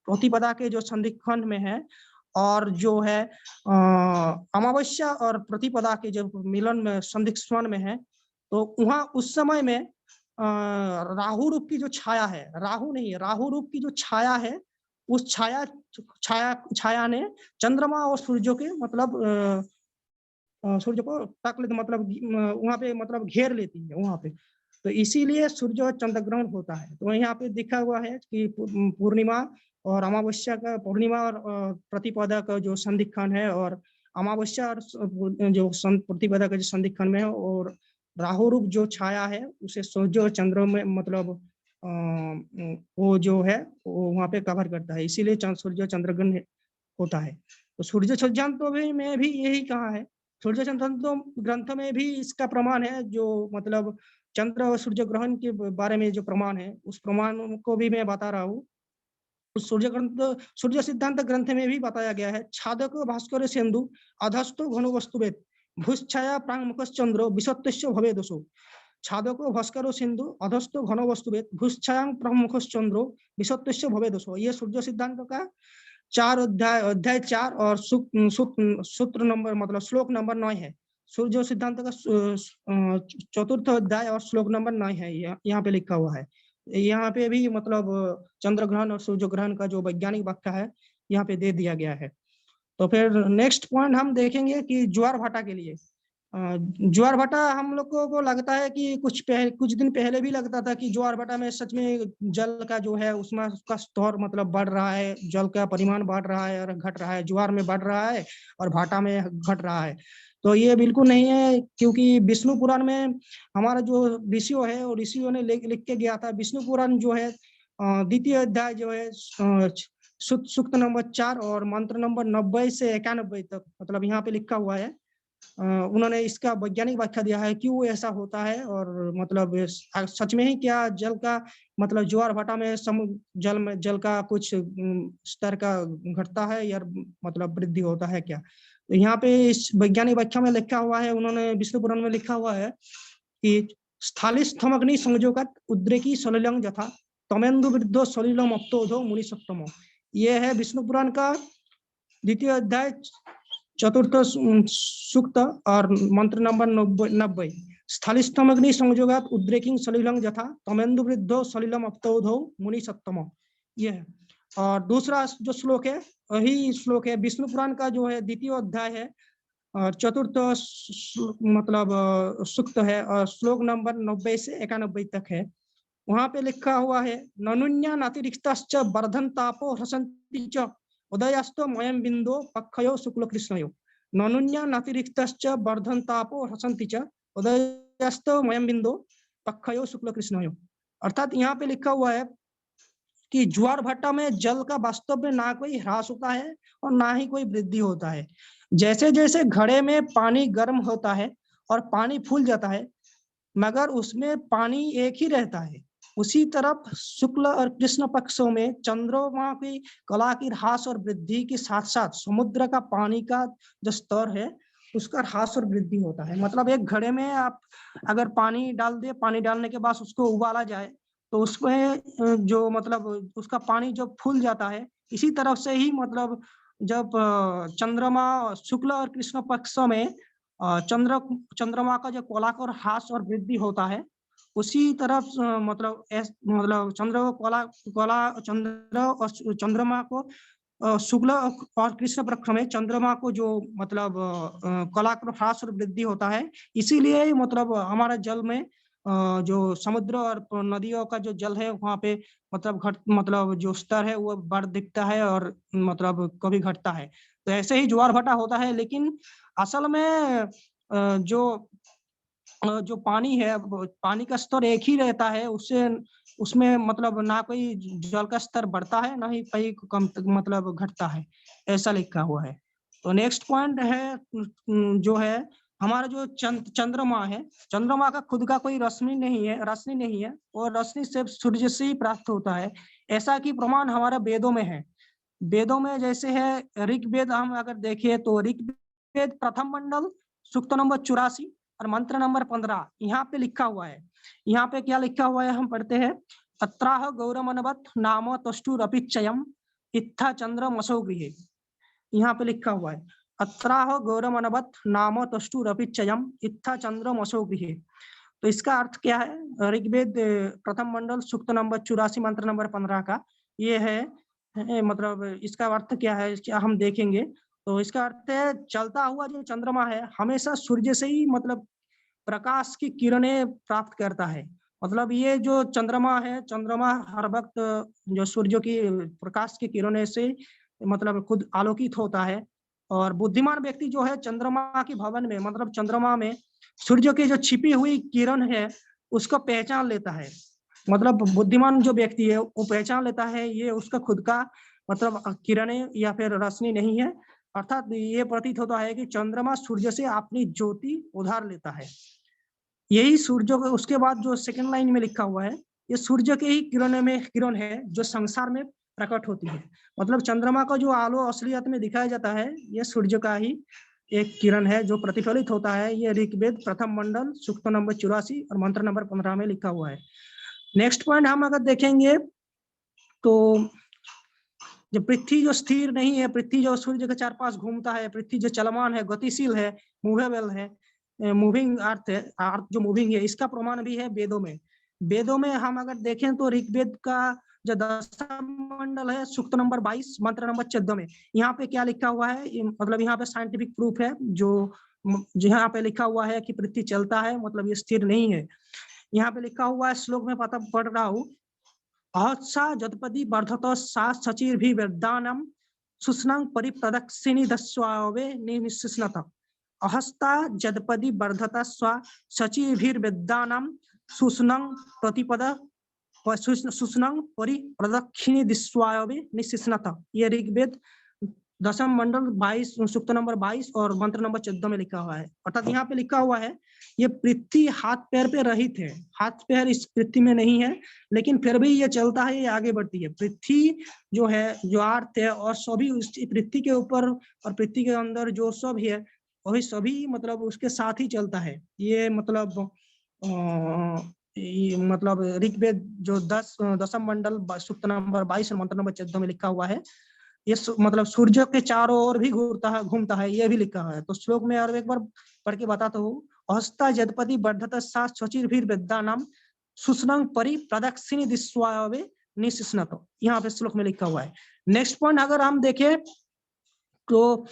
प्रतिपदा के जो संधिखंड में है, और जो है अमावस्या और प्रतिपदा के जो मिलन में संधिखंड में है, तो वहां उस समय में राहु रूप की जो छाया है, राहु रूप की जो छाया है, उस छाया ने चंद्रमा और सूर्य के मतलब सूर्य को तक मतलब वहां पे मतलब घेर लेती है वहां पे। तो इसीलिए सूर्य और चंद्र ग्रहण होता है। तो यहाँ पे दिखा हुआ है कि पूर्णिमा और अमावस्या का, पूर्णिमा और प्रतिपदा का जो संधिखंड है, और अमावस्या और जो प्रतिपदा का जो संधिखंड में है, और राहु रूप जो छाया है उसे सूर्य और चंद्र में मतलब वो जो है वो वहां पे कवर करता है, इसीलिए सूर्य चंद्र ग्रहण होता है। तो सूर्य सिद्धांतों में भी यही कहा है, सूर्य सिद्धांतों ग्रंथ में भी इसका प्रमाण है, जो मतलब चंद्र और सूर्य ग्रहण के बारे में जो प्रमाण है उस प्रमाण को भी मैं बता रहा हूँ। सूर्य सिद्धांत ग्रंथ में भी बताया गया है, छादक भास्कर सिंधु अधस्तो घनो वस्तुवेद भूश्छाया प्रांगमुखश्चंद्रो विसत्यस्य भवेदसो। छादको भास्कर सिंधु अधस्तो घनो वस्तुवेद भूश्छायां प्रांगमुखश्चंद्रो विसत्यस्य भवेदसो। ये सूर्य सिद्धांत का 4 अध्याय 4 और सूत्र नंबर मतलब श्लोक नंबर 9 है। सूर्य सिद्धांत का चतुर्थ अध्याय और श्लोक नंबर 9 है, यहाँ पे लिखा हुआ है। यहाँ पे भी मतलब चंद्र ग्रहण और सूर्य ग्रहण का जो वैज्ञानिक व्याख्या है यहाँ पे दे दिया गया है। तो फिर नेक्स्ट पॉइंट हम देखेंगे कि ज्वार भाटा के लिए। ज्वार भाटा हम लोगों को लगता है कि कुछ दिन पहले भी लगता था कि ज्वार भाटा में सच में जल का जो है उसमें उसका स्तर मतलब बढ़ रहा है, जल का परिमाण बढ़ रहा है और घट रहा है, ज्वार में बढ़ रहा है और भाटा में घट रहा है। तो ये बिल्कुल नहीं है, क्योंकि विष्णु पुराण में हमारा जो ऋषियों है और ऋषियों ने लिख के गया था। विष्णु पुराण जो है द्वितीय अध्याय जो है सूक्त नंबर 4 और मंत्र नंबर 90 से 91 तक मतलब यहाँ पे लिखा हुआ है। उन्होंने इसका वैज्ञानिक व्याख्या दिया है क्यों ऐसा होता है, और मतलब सच में ही क्या जल का मतलब ज्वार भाटा में जल का कुछ स्तर का घटता है या मतलब वृद्धि होता है क्या। तो यहाँ पे इस वैज्ञानिक व्याख्या में लिखा हुआ है, उन्होंने विष्णु पुराण में लिखा हुआ है कि स्थालिस्थमग्नि संयोगत उद्रेकी सलिलं यथा तमेन्दु वृद्धो सलिलम अप्तोधो मुनि सप्तमो। ये है विष्णु पुराण का द्वितीय अध्याय चतुर्थ सूक्त और मंत्र नंबर 90। स्थलिस्थमग्नि संयोगात उद्रेकिं सलिलं यथा तमेन्दु वृद्धो सलिलम अप्तोधो मुनि सप्तमो। ये है। और दूसरा जो श्लोक है वही श्लोक है विष्णु पुराण का जो है द्वितीय अध्याय है और चतुर्थ मतलब सूक्त है और श्लोक नंबर 90 से 91 तक है। वहां पे लिखा हुआ है ननुन्या नातिरिक्तश्च वर्धन तापो ह्रसन्ति च उदयस्तो मयम बिंदो पक्षयो शुक्ल कृष्णयो। ननुन्या नातिरिक्तश्च वर्धन तापो ह्रसन्ति च उदयस्तो मयम बिंदो पक्षयो शुक्ल कृष्णयो। अर्थात यहाँ पे लिखा हुआ है कि ज्वार भाटा में जल का वास्तव में ना कोई ह्रास होता है और ना ही कोई वृद्धि होता है। जैसे जैसे घड़े में पानी गर्म होता है और पानी फूल जाता है मगर उसमें पानी एक ही रहता है, उसी तरफ शुक्ल और कृष्ण पक्षों में चंद्रमा की कला की ह्रास और वृद्धि के साथ साथ समुद्र का पानी का जो स्तर है उसका ह्रास और वृद्धि होता है। मतलब एक घड़े में आप अगर पानी डाल दे, पानी डालने के बाद उसको उबाला जाए तो उसमें जो मतलब उसका पानी जब फूल जाता है, इसी तरफ से ही मतलब जब चंद्रमा शुक्ल और कृष्ण पक्षों में चंद्रमा का जो कोलाकर ह्रास और वृद्धि होता है उसी तरफ मतलब चंद्र और चंद्रमा को शुक्ल और कृष्ण पक्ष में चंद्रमा को जो मतलब कोलाकर ह्रास और वृद्धि होता है। इसीलिए मतलब हमारा जल में जो समुद्र और नदियों का जो जल है वहाँ पे मतलब जो स्तर है वो बढ़ दिखता है और मतलब कभी घटता है। तो ऐसे ही ज्वार भाटा होता है, लेकिन असल में जो पानी है पानी का स्तर एक ही रहता है, उससे उसमें मतलब ना कोई जल का स्तर बढ़ता है ना ही कहीं कम मतलब घटता है, ऐसा लिखा हुआ है। तो नेक्स्ट पॉइंट है जो है हमारा जो चंद्रमा है, चंद्रमा का खुद का कोई रश्मि नहीं है और रश्मि सिर्फ सूर्य से ही प्राप्त होता है, ऐसा की प्रमाण हमारे वेदों में है। वेदों में जैसे है ऋग्वेद हम अगर देखें तो ऋग्वेद प्रथम मंडल सूक्त नंबर 84 और मंत्र नंबर 15 यहाँ पे लिखा हुआ है। यहाँ पे क्या लिखा हुआ है हम पढ़ते हैं। अत्राह गौरमनवत नाम तष्टुरपिच्चयम् इत्था चंद्रमसौ गृहे। यहाँ पे लिखा हुआ है अत्राह गौरमनवत नाम तष्टुरपिच्चयम् इत्था चंद्रमसौ गृहे। तो इसका अर्थ क्या है? ऋग्वेद प्रथम मंडल सूक्त नंबर 84 मंत्र नंबर 15 का ये है मतलब इसका अर्थ क्या है क्या हम देखेंगे। तो इसका अर्थ है चलता हुआ जो चंद्रमा है हमेशा सूर्य से ही मतलब प्रकाश की किरणें प्राप्त करता है। मतलब ये जो चंद्रमा है, चंद्रमा हर वक्त जो सूर्य की प्रकाश की किरणें से मतलब खुद आलोकित होता है। और बुद्धिमान व्यक्ति जो है चंद्रमा के भवन में मतलब चंद्रमा में सूर्य की जो छिपी हुई किरण है उसको पहचान लेता है। मतलब बुद्धिमान जो व्यक्ति है वो पहचान लेता है ये उसका खुद का मतलब किरणें या फिर रोशनी नहीं है, अर्थात ये प्रतीत होता है कि चंद्रमा सूर्य से अपनी ज्योति उधार लेता है। यही सूर्य को उसके बाद जो सेकंड लाइन में लिखा हुआ है ये सूर्य के ही किरण है जो संसार में प्रकट होती है। मतलब चंद्रमा का जो आलो असलियत में दिखाया जाता है ये सूर्य का ही एक किरण है जो प्रतिफलित होता है। ये ऋग्वेद प्रथम मंडल सूक्त नंबर 84 और मंत्र नंबर 15 में लिखा हुआ है। नेक्स्ट पॉइंट हम अगर देखेंगे तो जो पृथ्वी जो स्थिर नहीं है, पृथ्वी जो सूर्य के चार पास घूमता है, पृथ्वी जो चलमान है, गतिशील है, मूवेबल है, मूविंग अर्थ है, अर्थ जो मूविंग है, इसका प्रमाण भी है वेदों में। वेदों में हम अगर देखें तो ऋग्वेद का जो 10वां मंडल है सूक्त नंबर 22 मंत्र नंबर 14 में यहाँ पे क्या लिखा हुआ है मतलब यहाँ पे साइंटिफिक प्रूफ है जो यहाँ पे लिखा हुआ है कि पृथ्वी चलता है, मतलब ये स्थिर नहीं है। यहाँ पे लिखा हुआ है श्लोक में पढ़ रहा हूँ। अहत्सा जदपदी वर्धत सा सचिर्भिर्दानम सुस्नां परिप्रदक्षिणी दस्वावे निनिस्सनत। अहस्ता जदपदी वर्धता स्व शचीभिर्विद्यानां सुस्नं प्रतिपद सुस्नं परिप्रदक्षिणी दिस्वायवे निशिस्नत। ये ऋग्वेद दशम मंडल 22 सूक्त नंबर 22 और मंत्र नंबर 14 में लिखा हुआ है। अर्थात यहाँ पे लिखा हुआ है ये पृथ्वी हाथ पैर पे रहित है, हाथ पैर इस पृथ्वी में नहीं है, लेकिन फिर भी ये चलता है, ये आगे बढ़ती है। पृथ्वी जो है, जो अर्थ है और सभी उस पृथ्वी के ऊपर और पृथ्वी के अंदर जो सब है वही सभी मतलब उसके साथ ही चलता है। ये मतलब मतलब ऋग्वेद जो दशम मंडल सूक्त नंबर 22 और मंत्र नंबर 14 में लिखा हुआ है। ये मतलब सूर्य के चारों ओर भी घूमता है, ये भी लिखा है। तो श्लोक में और एक बार पढ़ के बताता हूँ। हस्ता जदपति वर्धत सा शचीभिर्विद्यानां सुस्नं परि प्रदक्षिणी दिस्वायवे निशिस्नत। यहाँ पे श्लोक में लिखा हुआ है। नेक्स्ट पॉइंट अगर हम देखें तो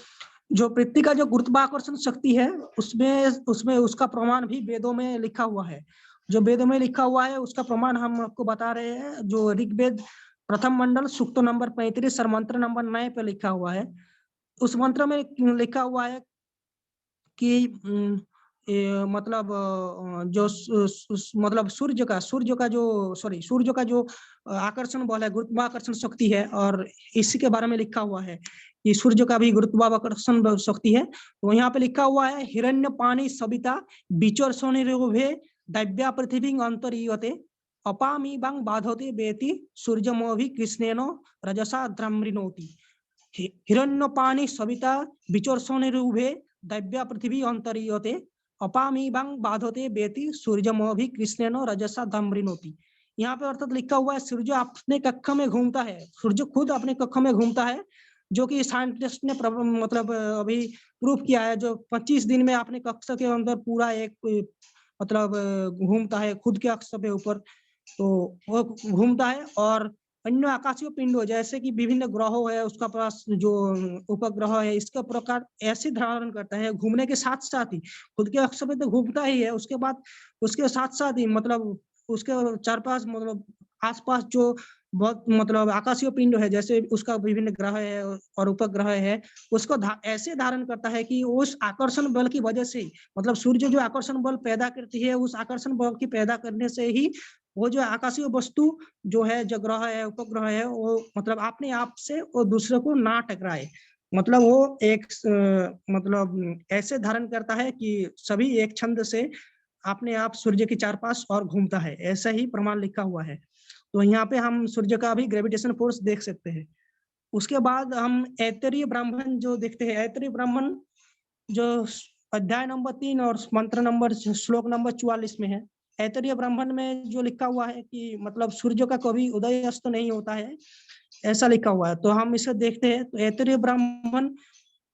जो पृथ्वी का जो गुरुत्वाकर्षण शक्ति है उसमें उसका प्रमाण भी वेदों में लिखा हुआ है। जो वेदों में लिखा हुआ है उसका प्रमाण हम आपको बता रहे हैं। जो ऋग्वेद प्रथम मंडल सूक्त नंबर 35 और मंत्र नंबर 9 पे लिखा हुआ है। उस मंत्र में लिखा हुआ है कि मतलब जो मतलब सूर्य का जो आकर्षण बल है, गुरुत्वाकर्षण शक्ति है, और इसी के बारे में लिखा हुआ है कि सूर्य का भी गुरुत्वाकर्षण शक्ति है। तो यहाँ पे लिखा हुआ है हिरण्य पानी सविता विचर्षणिर्भे दैव्या पृथ्वी अंतरीयते अपामी बंग बाधोते बेति सूर्यमोभि कृष्णेन रजसा द्रमृणोति। हिरण्यपाणी सविता विचर्षणिर्भे दैव्या पृथ्वी अंतरीयते अपामी बंग बाधोते बेति सूर्यमोभि कृष्णेन रजसा द्रमृणोति। यहाँ पे अर्थात लिखा हुआ है सूर्य अपने कक्ष में घूमता है, सूर्य खुद अपने कक्ष में घूमता है, जो कि साइंटिस्ट ने मतलब अभी प्रूफ किया है। जो 25 दिन में अपने कक्ष के अंदर पूरा एक मतलब घूमता है खुद के अक्ष पे ऊपर, तो वो घूमता है। और अन्य आकाशीय पिंडों जैसे कि विभिन्न ग्रहों है, उसका पास जो उपग्रह है, इसका प्रकार ऐसे धारण करता है घूमने के साथ साथ ही खुद के अक्ष पे तो घूमता ही है, उसके बाद उसके साथ साथ ही मतलब उसके चार पांच मतलब आसपास जो बहुत मतलब आकाशीय पिंड है, जैसे उसका विभिन्न ग्रह है और उपग्रह है, उसको ऐसे धारण करता है कि उस आकर्षण बल की वजह से, मतलब सूर्य जो आकर्षण बल पैदा करती है, उस आकर्षण बल की पैदा करने से ही वो जो आकाशीय वस्तु जो है, जो ग्रह है, उपग्रह है, वो मतलब अपने आप से वो दूसरे को ना टकराए। मतलब वो एक मतलब ऐसे धारण करता है कि सभी एक छंद से अपने आप सूर्य के चार पास और घूमता है, ऐसा ही प्रमाण लिखा हुआ है। तो यहाँ पे हम सूर्य का भी ग्रेविटेशन फोर्स देख सकते हैं। उसके बाद हम ऐतरीय ब्राह्मण जो देखते हैं, ऐतरीय ब्राह्मण जो अध्याय नंबर 3 और मंत्र नंबर श्लोक नंबर 44 में है। ऐतरीय ब्राह्मण में जो लिखा हुआ है कि मतलब सूर्य का कभी उदय अस्त नहीं होता है, ऐसा लिखा हुआ है। तो हम इसे देखते हैं। तो ऐतरीय ब्राह्मण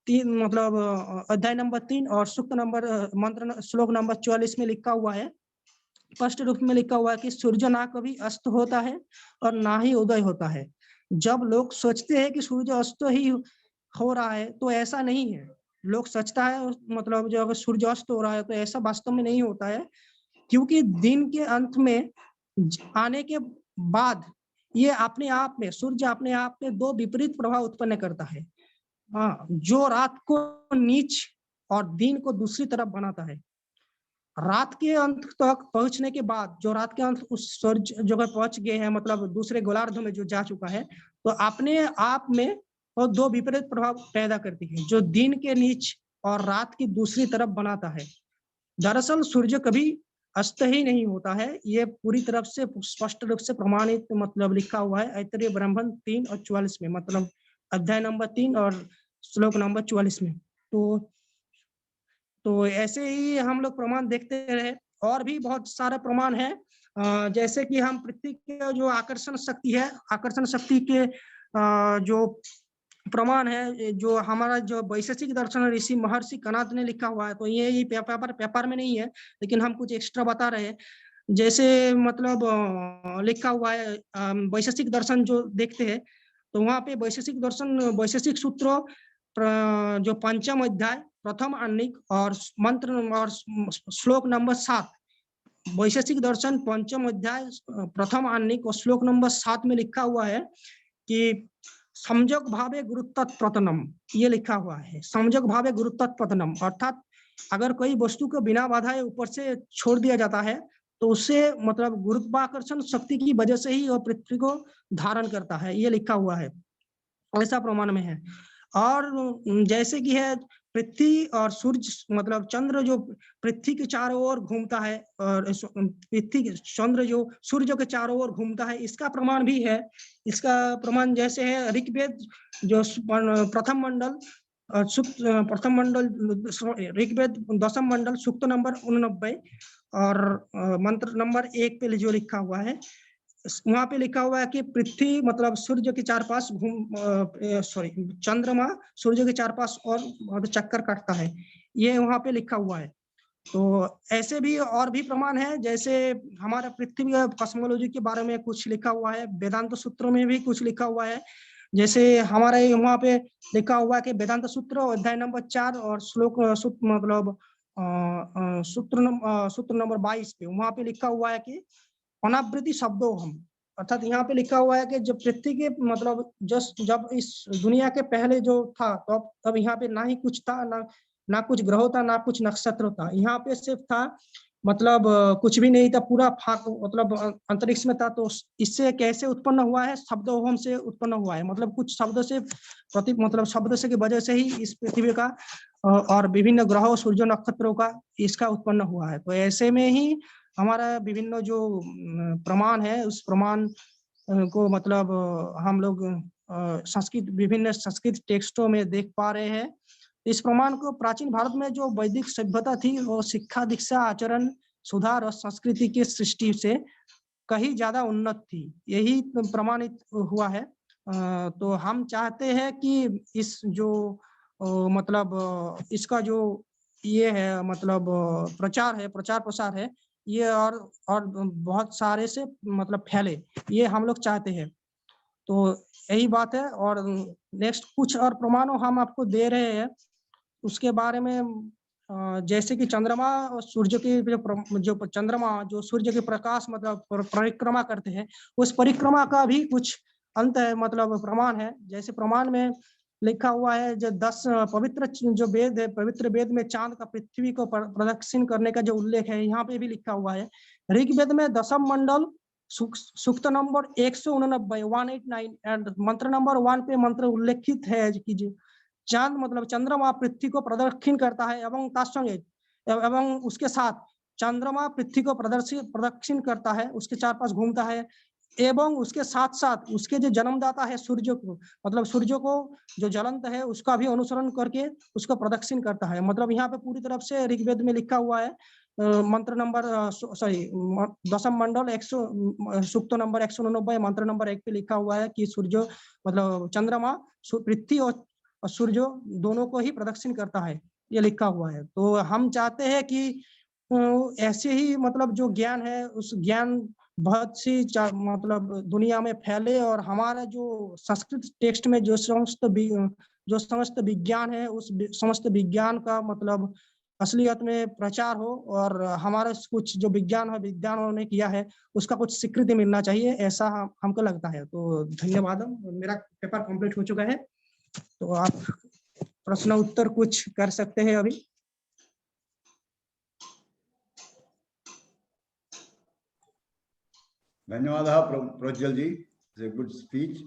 3 मतलब अध्याय नंबर 3 और सूक्त नंबर मंत्र श्लोक नंबर 44 में लिखा हुआ है। स्पष्ट रूप में लिखा हुआ है कि सूर्य ना कभी अस्त होता है और ना ही उदय होता है। जब लोग सोचते हैं कि सूर्य अस्त ही हो रहा है, तो ऐसा नहीं है। लोग सोचता है मतलब जो अगर सूर्य अस्त हो रहा है तो ऐसा वास्तव में नहीं होता है, क्योंकि दिन के अंत में आने के बाद ये अपने आप में सूर्य अपने आप में दो विपरीत प्रभाव उत्पन्न करता है। हाँ, जो रात को नीच और दिन को दूसरी तरफ बनाता है। रात के अंत तक पहुंचने के बाद, जो रात के अंत उस सूर्य जगह पहुंच गए हैं, मतलब दूसरे गोलार्ध में जो जा चुका है, तो अपने आप में वो दो विपरीत प्रभाव पैदा करती है, जो दिन के नीच और रात की दूसरी तरफ बनाता है। दरअसल सूर्य कभी अस्त ही नहीं होता है, ये पूरी तरफ से स्पष्ट रूप से प्रमाणित मतलब लिखा हुआ है ऐतरेय ब्राह्मण 3 और 44 में, मतलब अध्याय नंबर 3 और श्लोक नंबर 44 में। तो ऐसे ही हम लोग प्रमाण देखते रहे। और भी बहुत सारे प्रमाण है, जैसे कि हम पृथ्वी के जो आकर्षण शक्ति है, आकर्षण शक्ति के जो प्रमाण है, जो हमारा जो वैशेषिक दर्शन ऋषि महर्षि कणाद ने लिखा हुआ है। तो ये पेपर में नहीं है, लेकिन हम कुछ एक्स्ट्रा बता रहे हैं। जैसे मतलब लिखा हुआ है वैशेषिक दर्शन जो देखते हैं, तो वहाँ पे वैशेषिक दर्शन वैशेषिक सूत्र जो पंचम अध्याय प्रथम आणिक और मंत्र और श्लोक नंबर 7, वैशेषिक दर्शन पंचम अध्याय प्रथम आणिक और श्लोक नंबर 7 में लिखा हुआ है कि संजोग भावे गुरुत्वत्पतनम, ये लिखा हुआ है। संजोग भावे गुरुत्वत्पतनम अर्थात अगर कोई वस्तु को बिना बाधाए ऊपर से छोड़ दिया जाता है तो उससे मतलब गुरुत्वाकर्षण शक्ति की वजह से ही वह पृथ्वी को धारण करता है, ये लिखा हुआ है, ऐसा प्रमाण में है। और जैसे कि है पृथ्वी और सूर्य मतलब चंद्र जो पृथ्वी के चारों ओर घूमता है और पृथ्वी चंद्र जो सूर्य के चारों ओर घूमता है, इसका प्रमाण भी है। इसका प्रमाण जैसे है ऋग्वेद जो प्रथम मंडल प्रथम मंडल ऋग्वेद दशम मंडल सूक्त नंबर 89 और मंत्र नंबर 1 पे जो लिखा हुआ है, वहां पे लिखा हुआ है कि पृथ्वी मतलब सूर्य के चार पास चंद्रमा सूर्य के चार पास और चक्कर काटता है, ये वहां पे लिखा हुआ है। तो ऐसे भी और भी प्रमाण है, जैसे हमारा पृथ्वी कॉस्मोलॉजी के बारे में कुछ लिखा हुआ है, वेदांत सूत्रों में भी कुछ लिखा हुआ है। जैसे हमारे वहां पे लिखा हुआ है कि वेदांत सूत्र अध्याय नंबर 4 और श्लोक मतलब सूत्र नंबर 22 पे वहां पे लिखा हुआ है कि अनावृति शब्दों हम, अर्थात यहाँ पे लिखा हुआ है कि जब पृथ्वी के मतलब जब इस दुनिया के पहले जो था तब यहाँ पे ना ही कुछ था, ना कुछ ग्रह था, ना कुछ नक्षत्र था, यहाँ पे सिर्फ था मतलब कुछ भी नहीं था, पूरा फाक मतलब अंतरिक्ष में था। तो इससे कैसे उत्पन्न हुआ है? शब्दों से उत्पन्न हुआ है, मतलब कुछ शब्द से मतलब शब्द से की वजह से ही इस पृथ्वी का और विभिन्न ग्रहों सूर्य नक्षत्रों का इसका उत्पन्न हुआ है। तो ऐसे में ही हमारा विभिन्न जो प्रमाण है उस प्रमाण को मतलब हम लोग विभिन्न संस्कृत टेक्स्टों में देख पा रहे हैं। इस प्रमाण को प्राचीन भारत में जो वैदिक सभ्यता थी वो शिक्षा दीक्षा आचरण सुधार और संस्कृति की सृष्टि से कहीं ज्यादा उन्नत थी, यही प्रमाणित हुआ है। तो हम चाहते हैं कि इस जो मतलब इसका जो ये है मतलब प्रचार है, प्रचार प्रसार है, ये और बहुत सारे से मतलब फैले, ये हम लोग चाहते हैं। तो यही बात है। और नेक्स्ट कुछ और प्रमाणों हम आपको दे रहे हैं उसके बारे में। जैसे कि चंद्रमा और सूर्य की जो चंद्रमा जो सूर्य के प्रकाश मतलब परिक्रमा करते हैं, उस परिक्रमा का भी कुछ अंत है मतलब प्रमाण है। जैसे प्रमाण में लिखा हुआ है जो 10 पवित्र जो वेद है, पवित्र वेद में चांद का पृथ्वी को प्रदक्षिण करने का जो उल्लेख है यहाँ पे भी लिखा हुआ है। ऋग्वेद में दशम मंडल सूक्त नंबर 189 189 एंड मंत्र नंबर 1 पे मंत्र उल्लेखित है कि चांद मतलब चंद्रमा पृथ्वी को प्रदक्षिण करता है एवं उसके साथ चंद्रमा पृथ्वी को प्रदक्षिण करता है, उसके चार पास घूमता है एवं उसके साथ साथ उसके जो जन्मदाता है सूर्य को मतलब सूर्य को जो ज्वलंत है उसका भी अनुसरण करके उसको प्रदक्षिण करता है। मतलब यहाँ पे पूरी तरफ से ऋग्वेद में लिखा हुआ है मंत्र नंबर दशम मंडल सूक्त नंबर 189 मंत्र नंबर 1 पे लिखा हुआ है कि सूर्य मतलब चंद्रमा पृथ्वी और सूर्य दोनों को ही प्रदक्षिण करता है, ये लिखा हुआ है। तो हम चाहते हैं कि ऐसे ही मतलब जो ज्ञान है उस ज्ञान बहुत सी मतलब दुनिया में फैले और हमारा जो संस्कृत टेक्स्ट में जो समस्त विज्ञान है उस समस्त विज्ञान का मतलब असलियत में प्रचार हो और हमारा कुछ जो विज्ञान ने किया है उसका कुछ स्वीकृति मिलना चाहिए, ऐसा हमको लगता है। तो धन्यवाद, मेरा पेपर कंप्लीट हो चुका है, तो आप प्रश्न उत्तर कुछ कर सकते हैं अभी। Dhanyawad Projal ji, it's a good speech.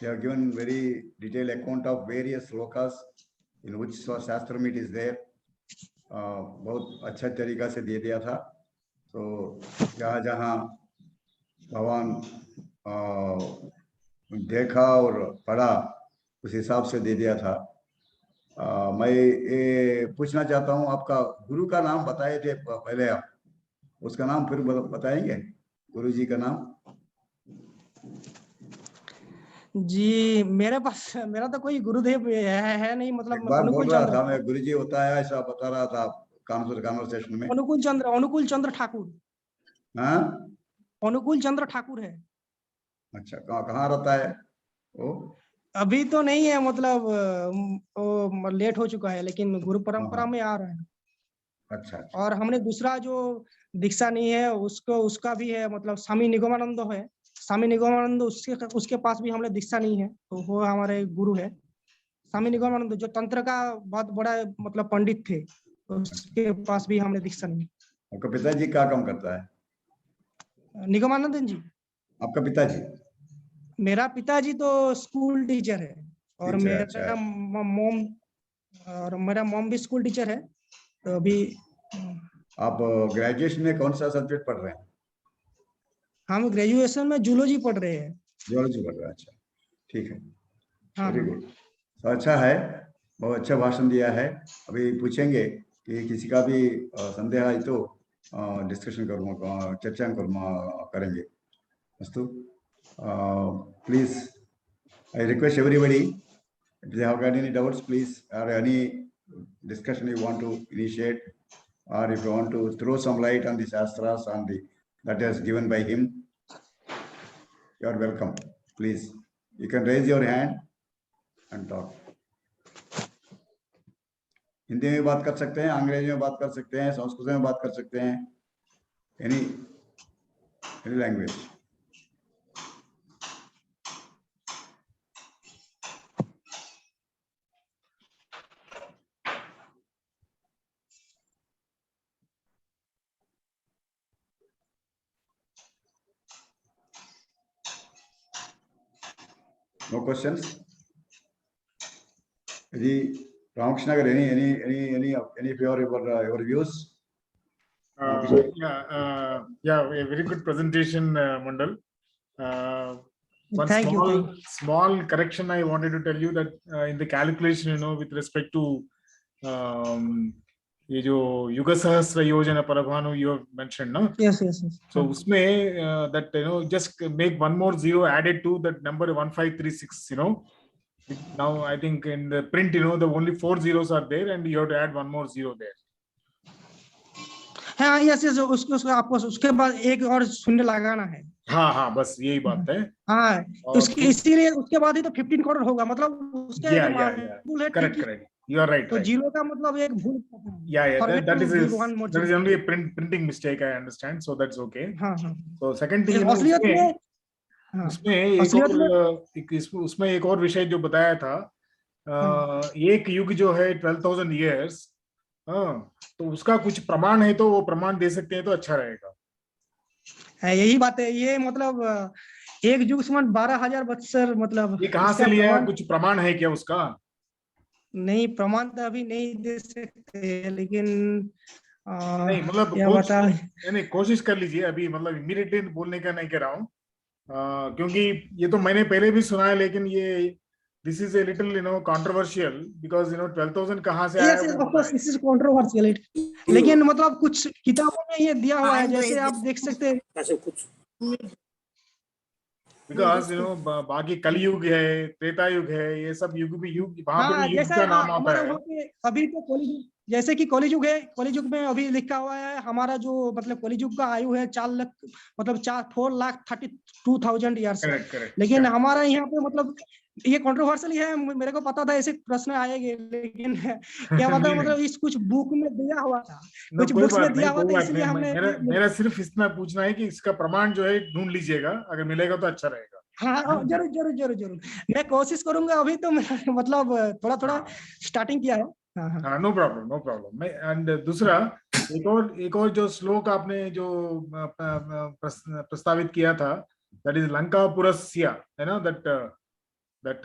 You have given very detailed account of various lokas in which शास्त्र में it is there. बहुत अच्छा तरीका से दे दिया था। तो जहाँ जहाँ भगवान देखा और पढ़ा उस हिसाब से दे दिया था। मैं ये पूछना चाहता हूँ, आपका गुरु का नाम बताए थे पहले, आप उसका नाम फिर बताएंगे गुरु जी का नाम? जी मेरा तो कोई गुरुदेव है नहीं, मतलब एक बार बोल रहा था मैं गुरु जी होता है ऐसा बता रहा था कॉन्वर्सेशन में। अनुकूल चंद्र ठाकुर। हाँ, अनुकूल चंद्र ठाकुर है। अच्छा, कहाँ रहता है वो? अभी तो नहीं है, मतलब वो लेट हो चुका है, लेकिन गुरु परंपरा में आ रहा है। अच्छा, अच्छा। और हमने दूसरा जो दीक्षा नहीं है उसका भी है, मतलब स्वामी निगमानंद है, स्वामी निगमानंद, उसके पास भी हमने दीक्षा नहीं है, तो वो हमारे गुरु है। स्वामी निगमानंद जो तंत्र का बहुत बड़ा मतलब पंडित थे, तो उसके पास भी हमने दीक्षा नहीं। आपका पिताजी क्या काम करता है? निगमानंद जी, आपका पिताजी? मेरा पिताजी तो स्कूल टीचर है, और टीचर, अच्छा। मेरा मॉम भी स्कूल टीचर है। तो अभी आप ग्रेजुएशन में कौन सा सब्जेक्ट पढ़ रहे हैं? हम ग्रेजुएशन में जूलॉजी पढ़ रहे हैं। जियोलॉजी पढ़ रहे हैं, अच्छा, ठीक है, हाँ वेरी हाँ। गुड। तो अच्छा है, बहुत अच्छा भाषण दिया है। अभी पूछेंगे कि किसी का भी संदेह है तो डिस्कशन करूँगा, चर्चा करेंगे। अस्तु, please I request everybody, if they have got any doubts, please, or any discussion you want to initiate, or if you want to throw some light on the Shastras, on the that is given by him, you are welcome. Please, you can raise your hand and talk. Hindi में बात कर सकते हैं, अंग्रेजी में बात कर सकते हैं, संस्कृत में बात कर सकते हैं, any language. No questions? Ramakrishna, any of your views? Yeah, a very good presentation, Mandal. One Thank you. small correction I wanted to tell you that in the calculation, with respect to ये जो युग सहस्र योजना परभानु you have mentioned, no? Yes. So उसमें that just make one more zero added to that number 1536. Now I think in the print, the only 4 zeros are there, and you have to add one more zero there. हाँ, yes उसको आपको उसके बाद एक और शून्य लगाना है। हाँ, बस यही बात है। हाँ, उसके इसीलिए उसके बाद ही तो 15 करोड़ होगा, मतलब उसके मामूल है। Correct, you are right. तो जीरो का मतलब एक भूल। that is only a printing mistake, I understand, so that's okay. हाँ। So second thing, उसमें एक और विषय जो बताया था, एक युग जो है 12,000 years, तो उसका कुछ प्रमाण है तो वो प्रमाण दे सकते हैं तो अच्छा रहेगा। यही बात है, ये मतलब एक युग समान 12,000 बत्सर, मतलब ये कहाँ से लिया है? कुछ प्रमाण है क्या उसका? नहीं, प्रमाण तो अभी नहीं दे सकते, लेकिन नहीं, मतलब नहीं, कोशिश कर लीजिए अभी, मतलब इमीडिएटली बोलने का नहीं कह रहा हूँ, क्योंकि ये तो मैंने पहले भी सुना है, लेकिन ये this is a little controversial because 12,000 कहाँ से आया? Yes, of course, this is controversial. लेकिन मतलब कुछ किताबों में ये दिया हुआ है, जैसे आप देख सकते हैं। Because बाकी कलयुग है, त्रेता युग है, ये सब युग वहाँ पे भी युग का नाम आता है। अभी तो कलियुग, जैसे कि कलियुग है, कलियुग में अभी लिखा हुआ है हमारा जो मतलब कलियुग का आयु है 4,32,000 ईयर्स। लेकिन हमारा यहाँ पे मतलब ये कंट्रोवर्शियल है, मेरे को पता था ऐसे प्रश्न आएंगे, लेकिन क्या पता मतलब इस कुछ बुक में दिया हुआ था, कुछ बुक्स में दिया हुआ था, इसलिए हमने मेरा सिर्फ इतना पूछना है कि इसका प्रमाण जो है ढूंढ लीजिएगा, अगर मिलेगा तो अच्छा रहेगा। हाँ, जरूर मैं कोशिश करूंगा। अभी तो मतलब थोड़ा स्टार्टिंग किया है। हाँ, नो प्रॉब्लम। एंड दूसरा एक और जो श्लोक आपने जो प्रस्तावित किया था, दैट इज लंका पुरस्य, है ना, that that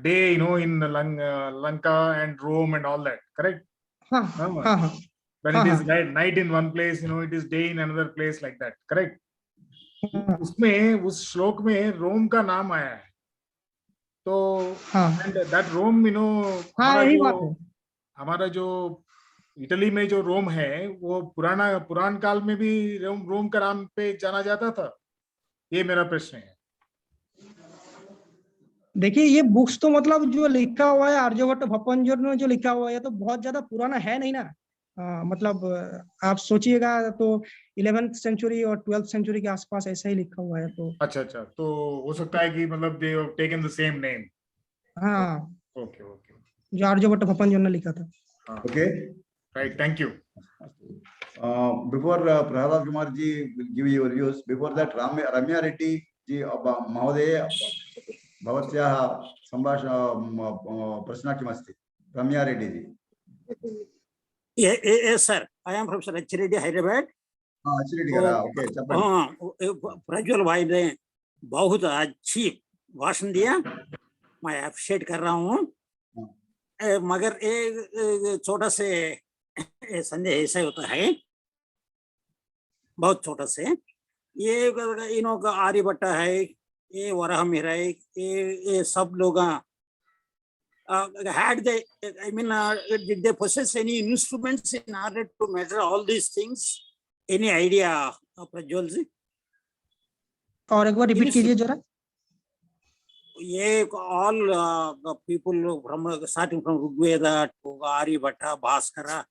day in Lanka and Rome and all that, correct? When it is night in one place, it is day in another place, like that, correct? उसमें उस श्लोक में रोम का नाम आया है, तो and that Rome, हमारा जो इटली में जो रोम है, वो पुरान काल में भी रोम का नाम पे जाना जाता था। ये मेरा प्रश्न है। देखिए, ये बुक्स तो मतलब जो लिखा हुआ है आर्यभट्ट भपंजर ने जो लिखा हुआ है, तो बहुत ज्यादा पुराना है नहीं ना। मतलब आप सोचिएगा तो 11th सेंचुरी और 12th सेंचुरी के आसपास ऐसा ही लिखा हुआ है। तो अच्छा, तो हो सकता है कि मतलब they have taken the same name. हाँ, ओके, जो आर्यभट्ट भपंजर ने लिखा था। Okay, right, thank you. Before Prahlad Kumar ji will give your views, before that Ramya Reddy ji Mahodaya Bhavatyaha Sambhashana Prashna Kimasti. Ramya Reddy ji. Yes, sir. I am from H. Reddy, Hyderabad. H. Reddy gara, okay. Prajwal भाई ने बहुत अच्छी भाषण दिया, मैं appreciate कर रहा हूँ। मगर एक छोटा से संदेह ऐसा होता है, बहुत छोटा से, ये इन्हों का आर्यभट्टा है, ये वराहमिहिर है, ये सब लोग had they, I mean, did they possess any instruments in order to measure all these things? Any idea, Prajwal ji? और एक बार रिपीट कीजिए जरा। ये all people from starting from Rigveda to Aryabhatta, Bhaskara,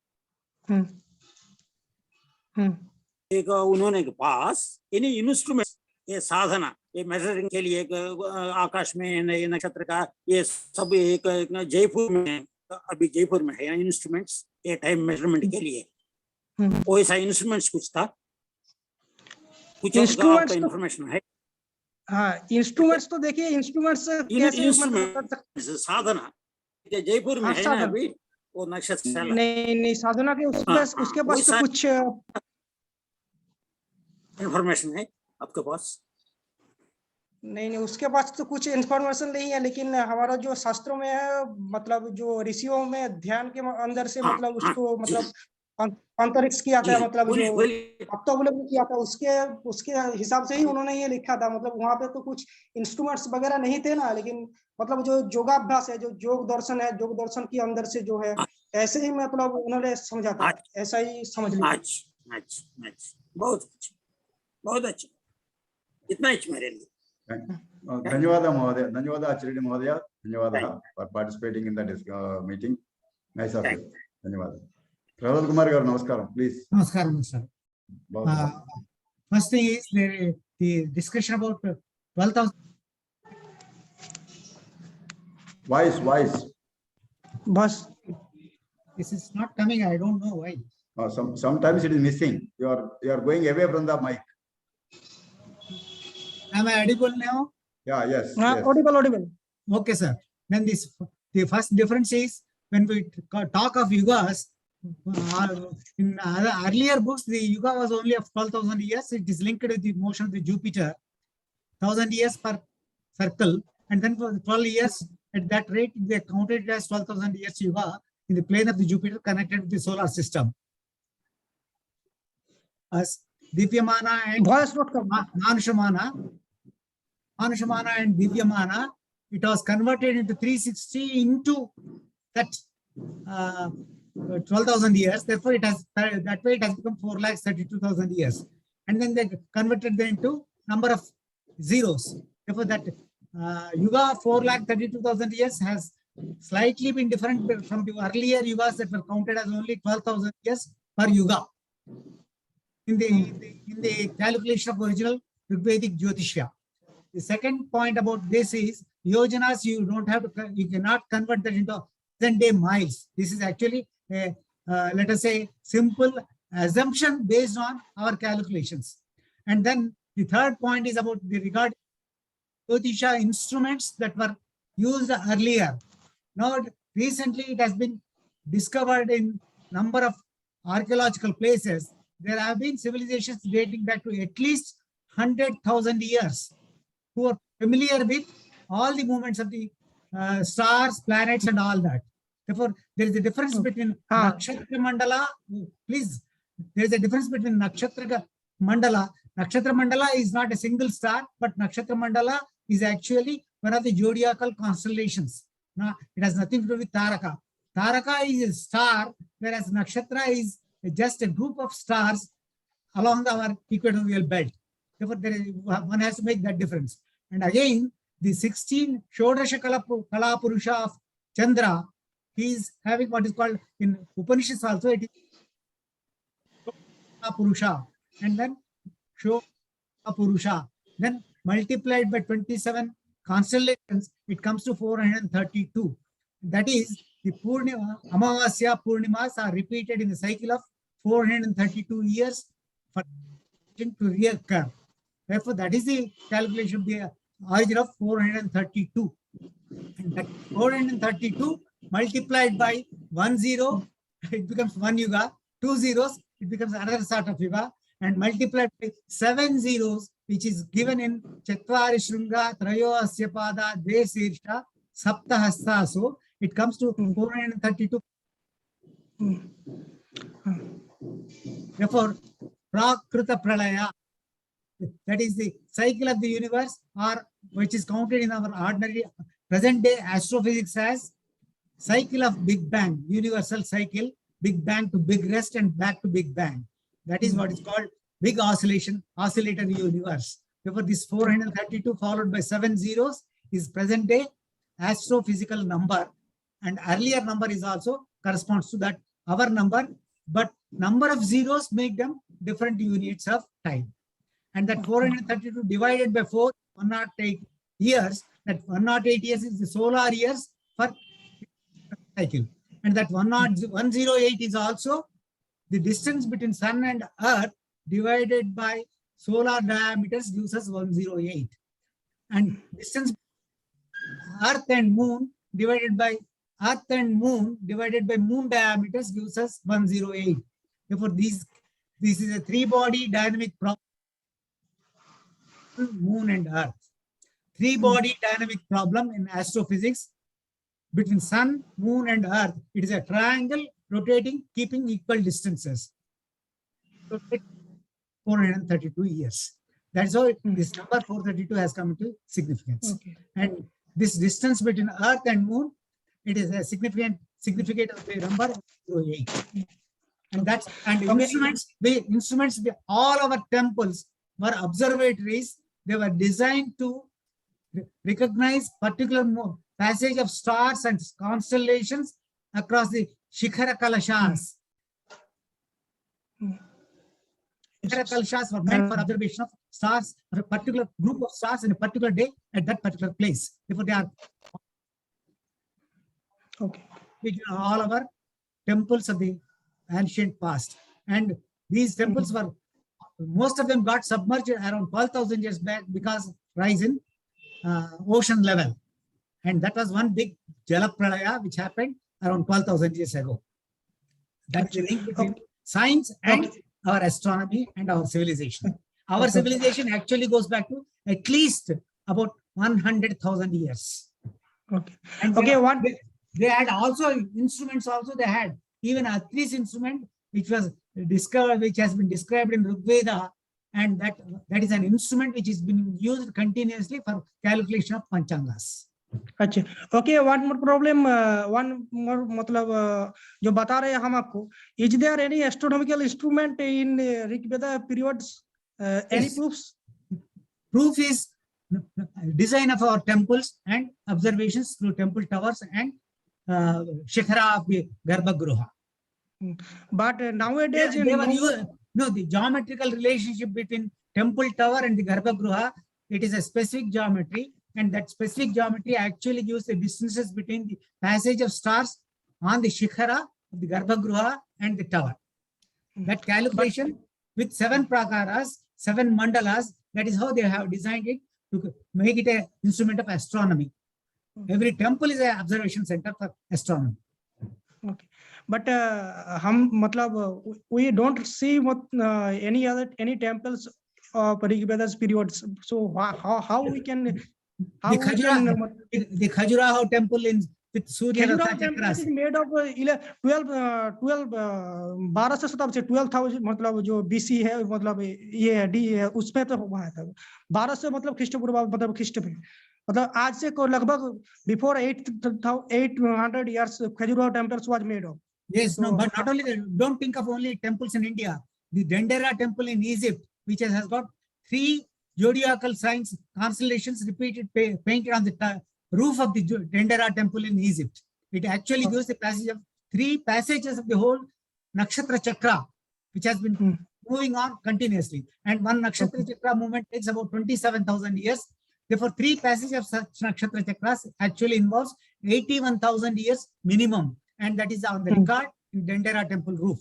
एक उन्होंने के पास any instruments, ये साधना, ये मेजरिंग के लिए आकाश में नक्षत्र का ये सब एक जयपुर में, अभी जयपुर में है इंस्ट्रूमेंट्स ये टाइम मेजरमेंट के लिए, वो ऐसा इंस्ट्रूमेंट्स कुछ था, कुछ इंस्ट्रूमेंट्स इंफॉर्मेशन है? हाँ, इंस्ट्रूमेंट्स तो देखिए, इंस्ट्रूमेंट्स कैसे साधना जयपुर में है ना अभी वो नक्षत्र, नहीं साधना के उसके पास तो कुछ इंफॉर्मेशन है आपके पास? नहीं उसके पास तो कुछ इंफॉर्मेशन नहीं है, लेकिन हमारा जो शास्त्रों में है, मतलब जो ऋषियों में ध्यान के अंदर से मतलब उसको मतलब अंतरिक्ष किया था, मतलब जो उपलब्ध किया था उसके हिसाब से ही उन्होंने ये लिखा था। मतलब वहां पे तो कुछ इंस्ट्रूमेंट्स वगैरह नहीं थे ना, लेकिन मतलब जो योगाभ्यास है, जो योग दर्शन है, योग दर्शन के अंदर से जो है ऐसे ही मतलब उन्होंने समझा था, ऐसा ही समझ लीजिए। बहुत अच्छा, इतना ही मेरे लिए। धन्यवाद महोदय, धन्यवाद आचार्य महोदय, धन्यवाद for participating in that meeting. Nice of you. धन्यवाद. Prahlad Kumar garu, namaskaram, please. Namaskaram, sir. First thing is the discussion about 12,000. Voice. This is not coming. I don't know why. Sometimes it is missing. You are going away from the mic. Am I audible now? Yeah, yes. Audible. Okay, sir. Then the first difference is when we talk of yugas, in earlier books, the yuga was only of 12,000 years. It is linked with the motion of the Jupiter, 1,000 years per circle, and then for 12 years at that rate, they counted it as 12,000 years yuga in the plane of the Jupiter connected with the solar system. As Divyamana and Manushamana and Divyamana, it was converted into 360 into that 12,000 years. Therefore, it has that way it has become 4,32,000 years. And then they converted them into number of zeros. Therefore, that yuga 4,32,000 years has slightly been different from the earlier yugas that were counted as only 12,000 years per yuga. In the calculation of original Rigvedic Jyotishya. The second point about this is yojanas, you cannot convert that into present-day miles. This is actually a, let us say, simple assumption based on our calculations. And then the third point is about the regard Jyotisha instruments that were used earlier. Now, recently it has been discovered in number of archaeological places. There have been civilizations dating back to at least 100,000 years who are familiar with all the movements of the stars, planets, and all that. Therefore, there is a difference between Nakshatra Mandala. Please, there is a difference between Nakshatra Mandala. Nakshatra Mandala is not a single star, but Nakshatra Mandala is actually one of the zodiacal constellations. Now, it has nothing to do with Taraka. Taraka is a star, whereas Nakshatra is just a group of stars along our equatorial belt. Therefore, one has to make that difference. And again, the 16 Shodasha Kala Purusha of Chandra, he is having what is called in Upanishads also, it is Purusha, and then Shoda Purusha. Then multiplied by 27 constellations, it comes to 432. That is, the Purnima, Amavasya Purnimas are repeated in the cycle of 432 years for to reoccur. Therefore, that is the calculation of the origin of 432. And that 432 multiplied by 10, it becomes 1 yuga, 2 zeros, it becomes another sort of yuga, and multiplied by 7 zeros, which is given in Chatvari Shrunga Trayo Asya Pada Dve Sirsha Saptahasta. So it comes to 432. Therefore, Prakrita Pralaya, that is the cycle of the universe, or which is counted in our ordinary present day astrophysics as cycle of Big Bang, universal cycle, Big Bang to Big Rest and back to Big Bang. That is what is called big oscillation, oscillator universe. Therefore, this 432 followed by 7 zeros is present day astrophysical number, and earlier number is also corresponds to that our number, but number of zeros make them different units of time. And that 432 divided by 4, 108 years, that 108 years is the solar years for cycle. And that 108 is also the distance between sun and earth divided by solar diameters gives us 108. And distance earth and moon divided by moon diameters gives us 108. Therefore, this is a three-body dynamic problem. Moon and earth. Three-body dynamic problem in astrophysics between sun, moon, and earth. It is a triangle rotating, keeping equal distances. 432 years. That's how this number 432 has come into significance. Okay. And this distance between earth and moon, it is a significant of the number 08. And that's instruments, all our temples were observatories. They were designed to recognize particular passage of stars and constellations across the Shikhara Kalashas. Shikhara Kalashas were meant for observation of stars, or a particular group of stars in a particular day at that particular place. Therefore, they are all our temples of the ancient past. And these temples were, most of them got submerged around 12,000 years back because rise in ocean level. And that was one big Jalapralaya which happened around 12,000 years ago. That's the link between science and our astronomy and our civilization. Our civilization actually goes back to at least about 100,000 years. Okay. And they had also instruments. Also, they had even Atri's instrument, which was discovered, which has been described in Rig Veda, and that is an instrument which is being used continuously for calculation of Panchangas. अच्छा, okay, one more problem, one more मतलब जो बता रहे हैं हम आपको, is there any astronomical instrument in Rig Veda periods? Any proofs? Proof is design of our temples and observations through temple towers and Shikhara of the Garbhagruha. But nowadays, the geometrical relationship between temple tower and the Garbhagruha, it is a specific geometry, and that specific geometry actually gives the distances between the passage of stars on the Shikhara of the Garbhagruha and the tower. That calculation with 7 prakaras, 7 mandalas, that is how they have designed it to make it an instrument of astronomy. Every temple is an observation center for astronomy. Okay, but हम मतलब we don't see what any temples of Rig Veda's periods. So how we can the Khajuraho temple with Surya Ratha Chakras is made of 12 शताब्दी से 12,000 मतलब जो BC है मतलब ये D है उसमें तो हुआ था 12 से मतलब ख्रीष्ट पूर्व मतलब ख्रीष्ट पे मतलब आज से को लगभग before 800 years Khajuraho temples was made of. Yes, so, no, but not only that, don't think of only temples in India. The Dendera temple in Egypt, which has got 3 zodiacal signs, constellations repeated, painted on the roof of the Dendera temple in Egypt. It actually gives the passage of 3 passages of the whole Nakshatra Chakra, which has been moving on continuously. And one Nakshatra Chakra movement takes about 27,000 years. Therefore, 3 passages of such Nakshatra Chakras actually involves 81,000 years minimum. And that is on the record in Dendera temple roof.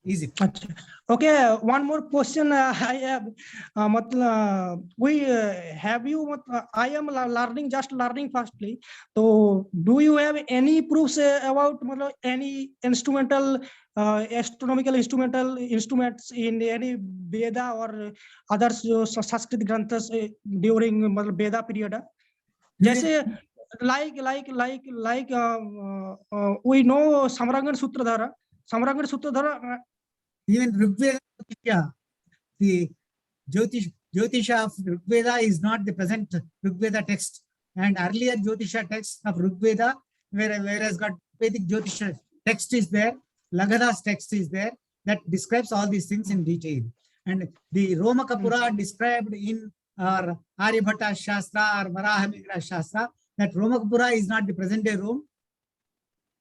Egypt. अच्छा, okay, one more question I have, मतलब we have you, I am learning, just learning firstly. So do you have any proofs about मतलब any instrumental astronomical instruments in any Veda or others जो संस्कृत ग्रंथ during मतलब Veda period? जैसे like we know Samrangan Sutradhara. Even Rigveda, the Jyotisha of Rigveda is not the present Rigveda text. And earlier Jyotisha text of Rigveda, whereas got Vedic Jyotisha text is there, Lagada's text is there, that describes all these things in detail. And the Romakapura described in our Aryabhatta Shastra or Varahamigra Shastra, that Romakapura is not the present day Rome.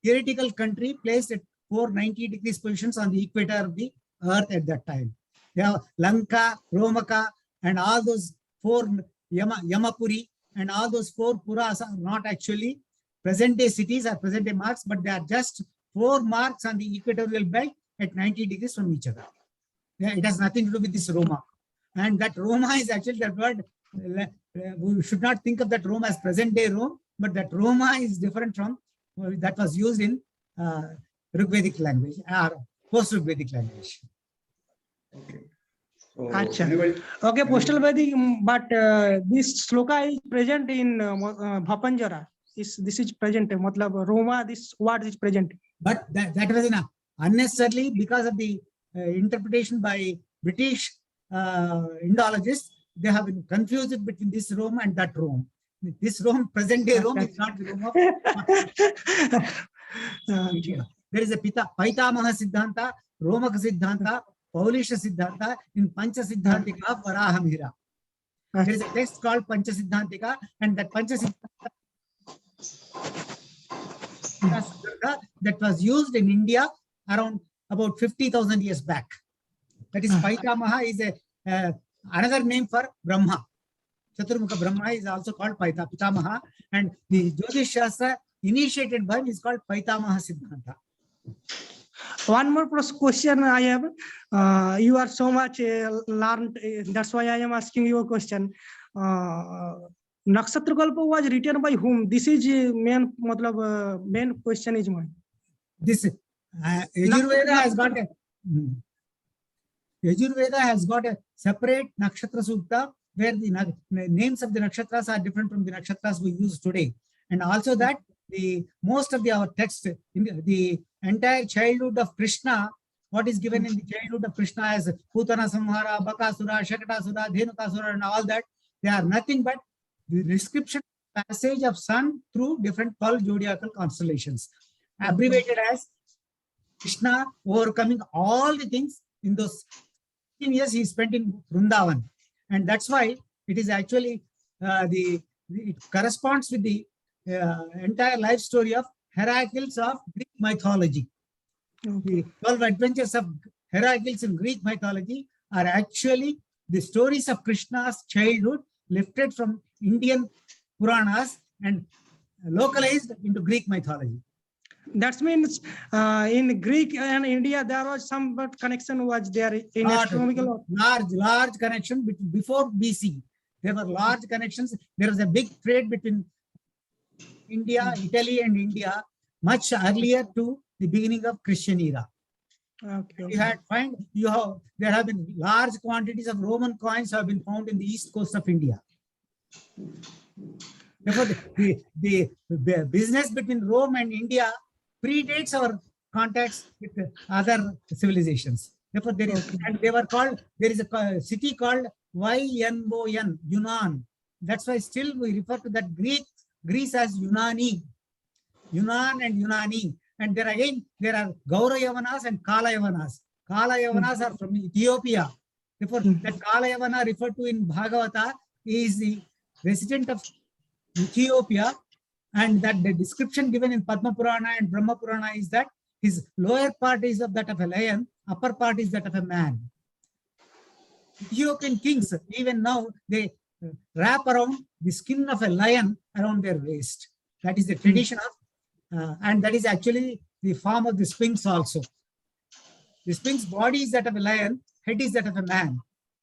Theoretical country placed at 490 degrees positions on the equator of the earth at that time. They have Lanka, Romaka, and all those four Yamapuri and all those four Puras are not actually present day cities or present day marks, but they are just 4 marks on the equatorial belt at 90 degrees from each other. Yeah, it has nothing to do with this Roma. And that Roma is actually that word. We should not think of that Roma as present day Rome, but that Roma is different from that was used in Rigvedic language or post-Rigvedic language. Okay. So, Acha. anybody- Okay, postal Vedic, but this sloka is present in Bhapanjara. This is present, matlab Roma, this word is present. But that was unnecessarily because of the interpretation by British Indologists. They have been confused between this Rome and that Rome. This Rome, present day Rome, is not the Rome of India. There is a Paitamaha Siddhanta, Romaka Siddhanta, Paulisha Siddhanta in Pancha Siddhantika of Varahamihira. There is a text called Pancha Siddhantika, and that Pancha Siddhanta that was used in India around about 50,000 years back. That is Paitamaha is a another name for Brahma. Chaturmukha Brahma is also called Pitamaha, and the Jyotish Shastra initiated by him is called Paitamaha Siddhanta. One more question I have. You are so much learned. That's why I am asking you a question. Nakshatra Kalpa was written by whom? This is main, matlab, main question is mine. This Yajurveda has got a separate Nakshatra Sukta where the names of the nakshatras are different from the nakshatras we use today. And also that the most of our text, in the entire childhood of Krishna, what is given in the childhood of Krishna as Putana Samhara, Bakasura, Shakatasura, Dhenukasura, and all that, they are nothing but the description passage of sun through different 12 zodiacal constellations, abbreviated as Krishna overcoming all the things in those 15 years he spent in Vrindavan. And that's why it is actually it corresponds with the entire life story of Heracles of Greek mythology. The 12 adventures of Heracles in Greek mythology are actually the stories of Krishna's childhood lifted from Indian Puranas and localized into Greek mythology. That means in Greek and India there was some connection was there in astronomical. Large connection before BC. There were large connections. There was a big trade between India, Italy, and India much earlier to the beginning of Christian era. Okay. There have been large quantities of Roman coins have been found in the east coast of India. Therefore, the business between Rome and India predates our contacts with other civilizations. Therefore, there is a city called Ynon, Yunnan. That's why still we refer to that Greece as Yunani, Yunnan and Yunani. And there again, there are Gaurayavanas and Kalayavanas. Kalayavanas are from Ethiopia. Therefore, that Kalayavana referred to in Bhagavata is the resident of Ethiopia, and that the description given in Padma Purana and Brahma Purana is that his lower part is of that of a lion, upper part is that of a man. Ethiopian kings, even now, they wrap around the skin of a lion around their waist. That is the tradition of, and that is actually the form of the Sphinx also. The Sphinx body is that of a lion, head is that of a man.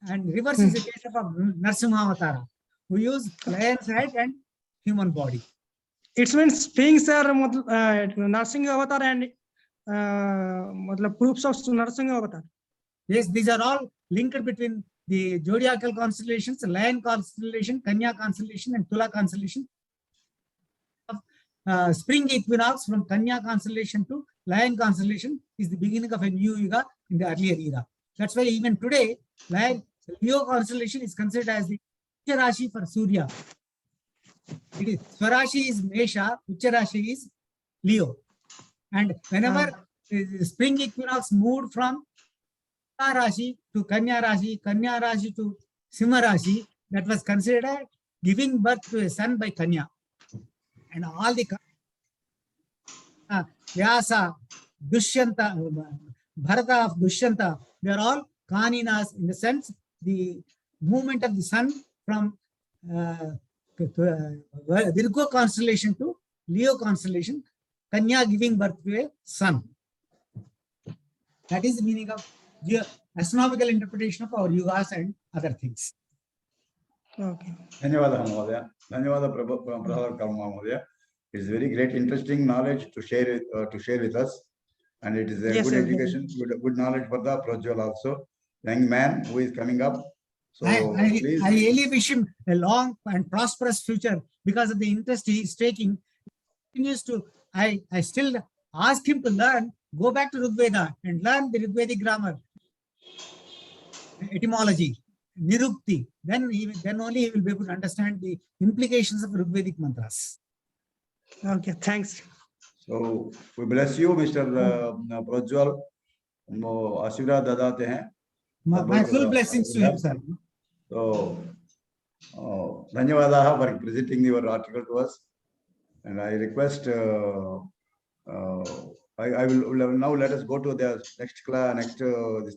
And reverse is the case of a Narsimha Avatara, who use lion's head and human body. It means Sphinx are Narsingh avatar and proofs of Narsingh avatar. Yes, these are all linked between the zodiacal constellations, Lion constellation, Kanya constellation, and Tula constellation. Spring equinox from Kanya constellation to Lion constellation is the beginning of a new yuga in the earlier era. That's why even today, Leo constellation is considered as the Ucha Rashi for Surya. It is Swarashi is Mesha, Ucha Rashi is Leo. And whenever the spring equinox moved from Rashi to Kanya Rashi to Simha Rashi, that was considered giving birth to a son by Kanya. And all the Vyasa, Dushyanta, Bharata of Dushyanta, they are all Kaninas in the sense the movement of the sun from Virgo constellation to Leo constellation, Kanya giving birth to a son. That is the meaning of the astronomical interpretation of our yugas and other things. Okay. Dhanyawada Mahodaya. Dhanyawada Prabhat Karma Mahodaya. It's very great, interesting knowledge to share with us, and it is a Yes, good sir, education, good knowledge for the Prajwal also, young man who is coming up. So please, I really wish him a long and prosperous future because of the interest he is taking. Continues to, I still ask him to learn, go back to Rigveda and learn the Rigvedic grammar, etymology, Nirukti. Then only he will be able to understand the implications of Rigvedic mantras. Okay, thanks. so we bless you, Mr. Prajwal. आशीर्वाद ददाते हैं. My full blessings to him, sir. So धन्यवादाः for presenting your article to us, and I request I will now let us go to the next class, this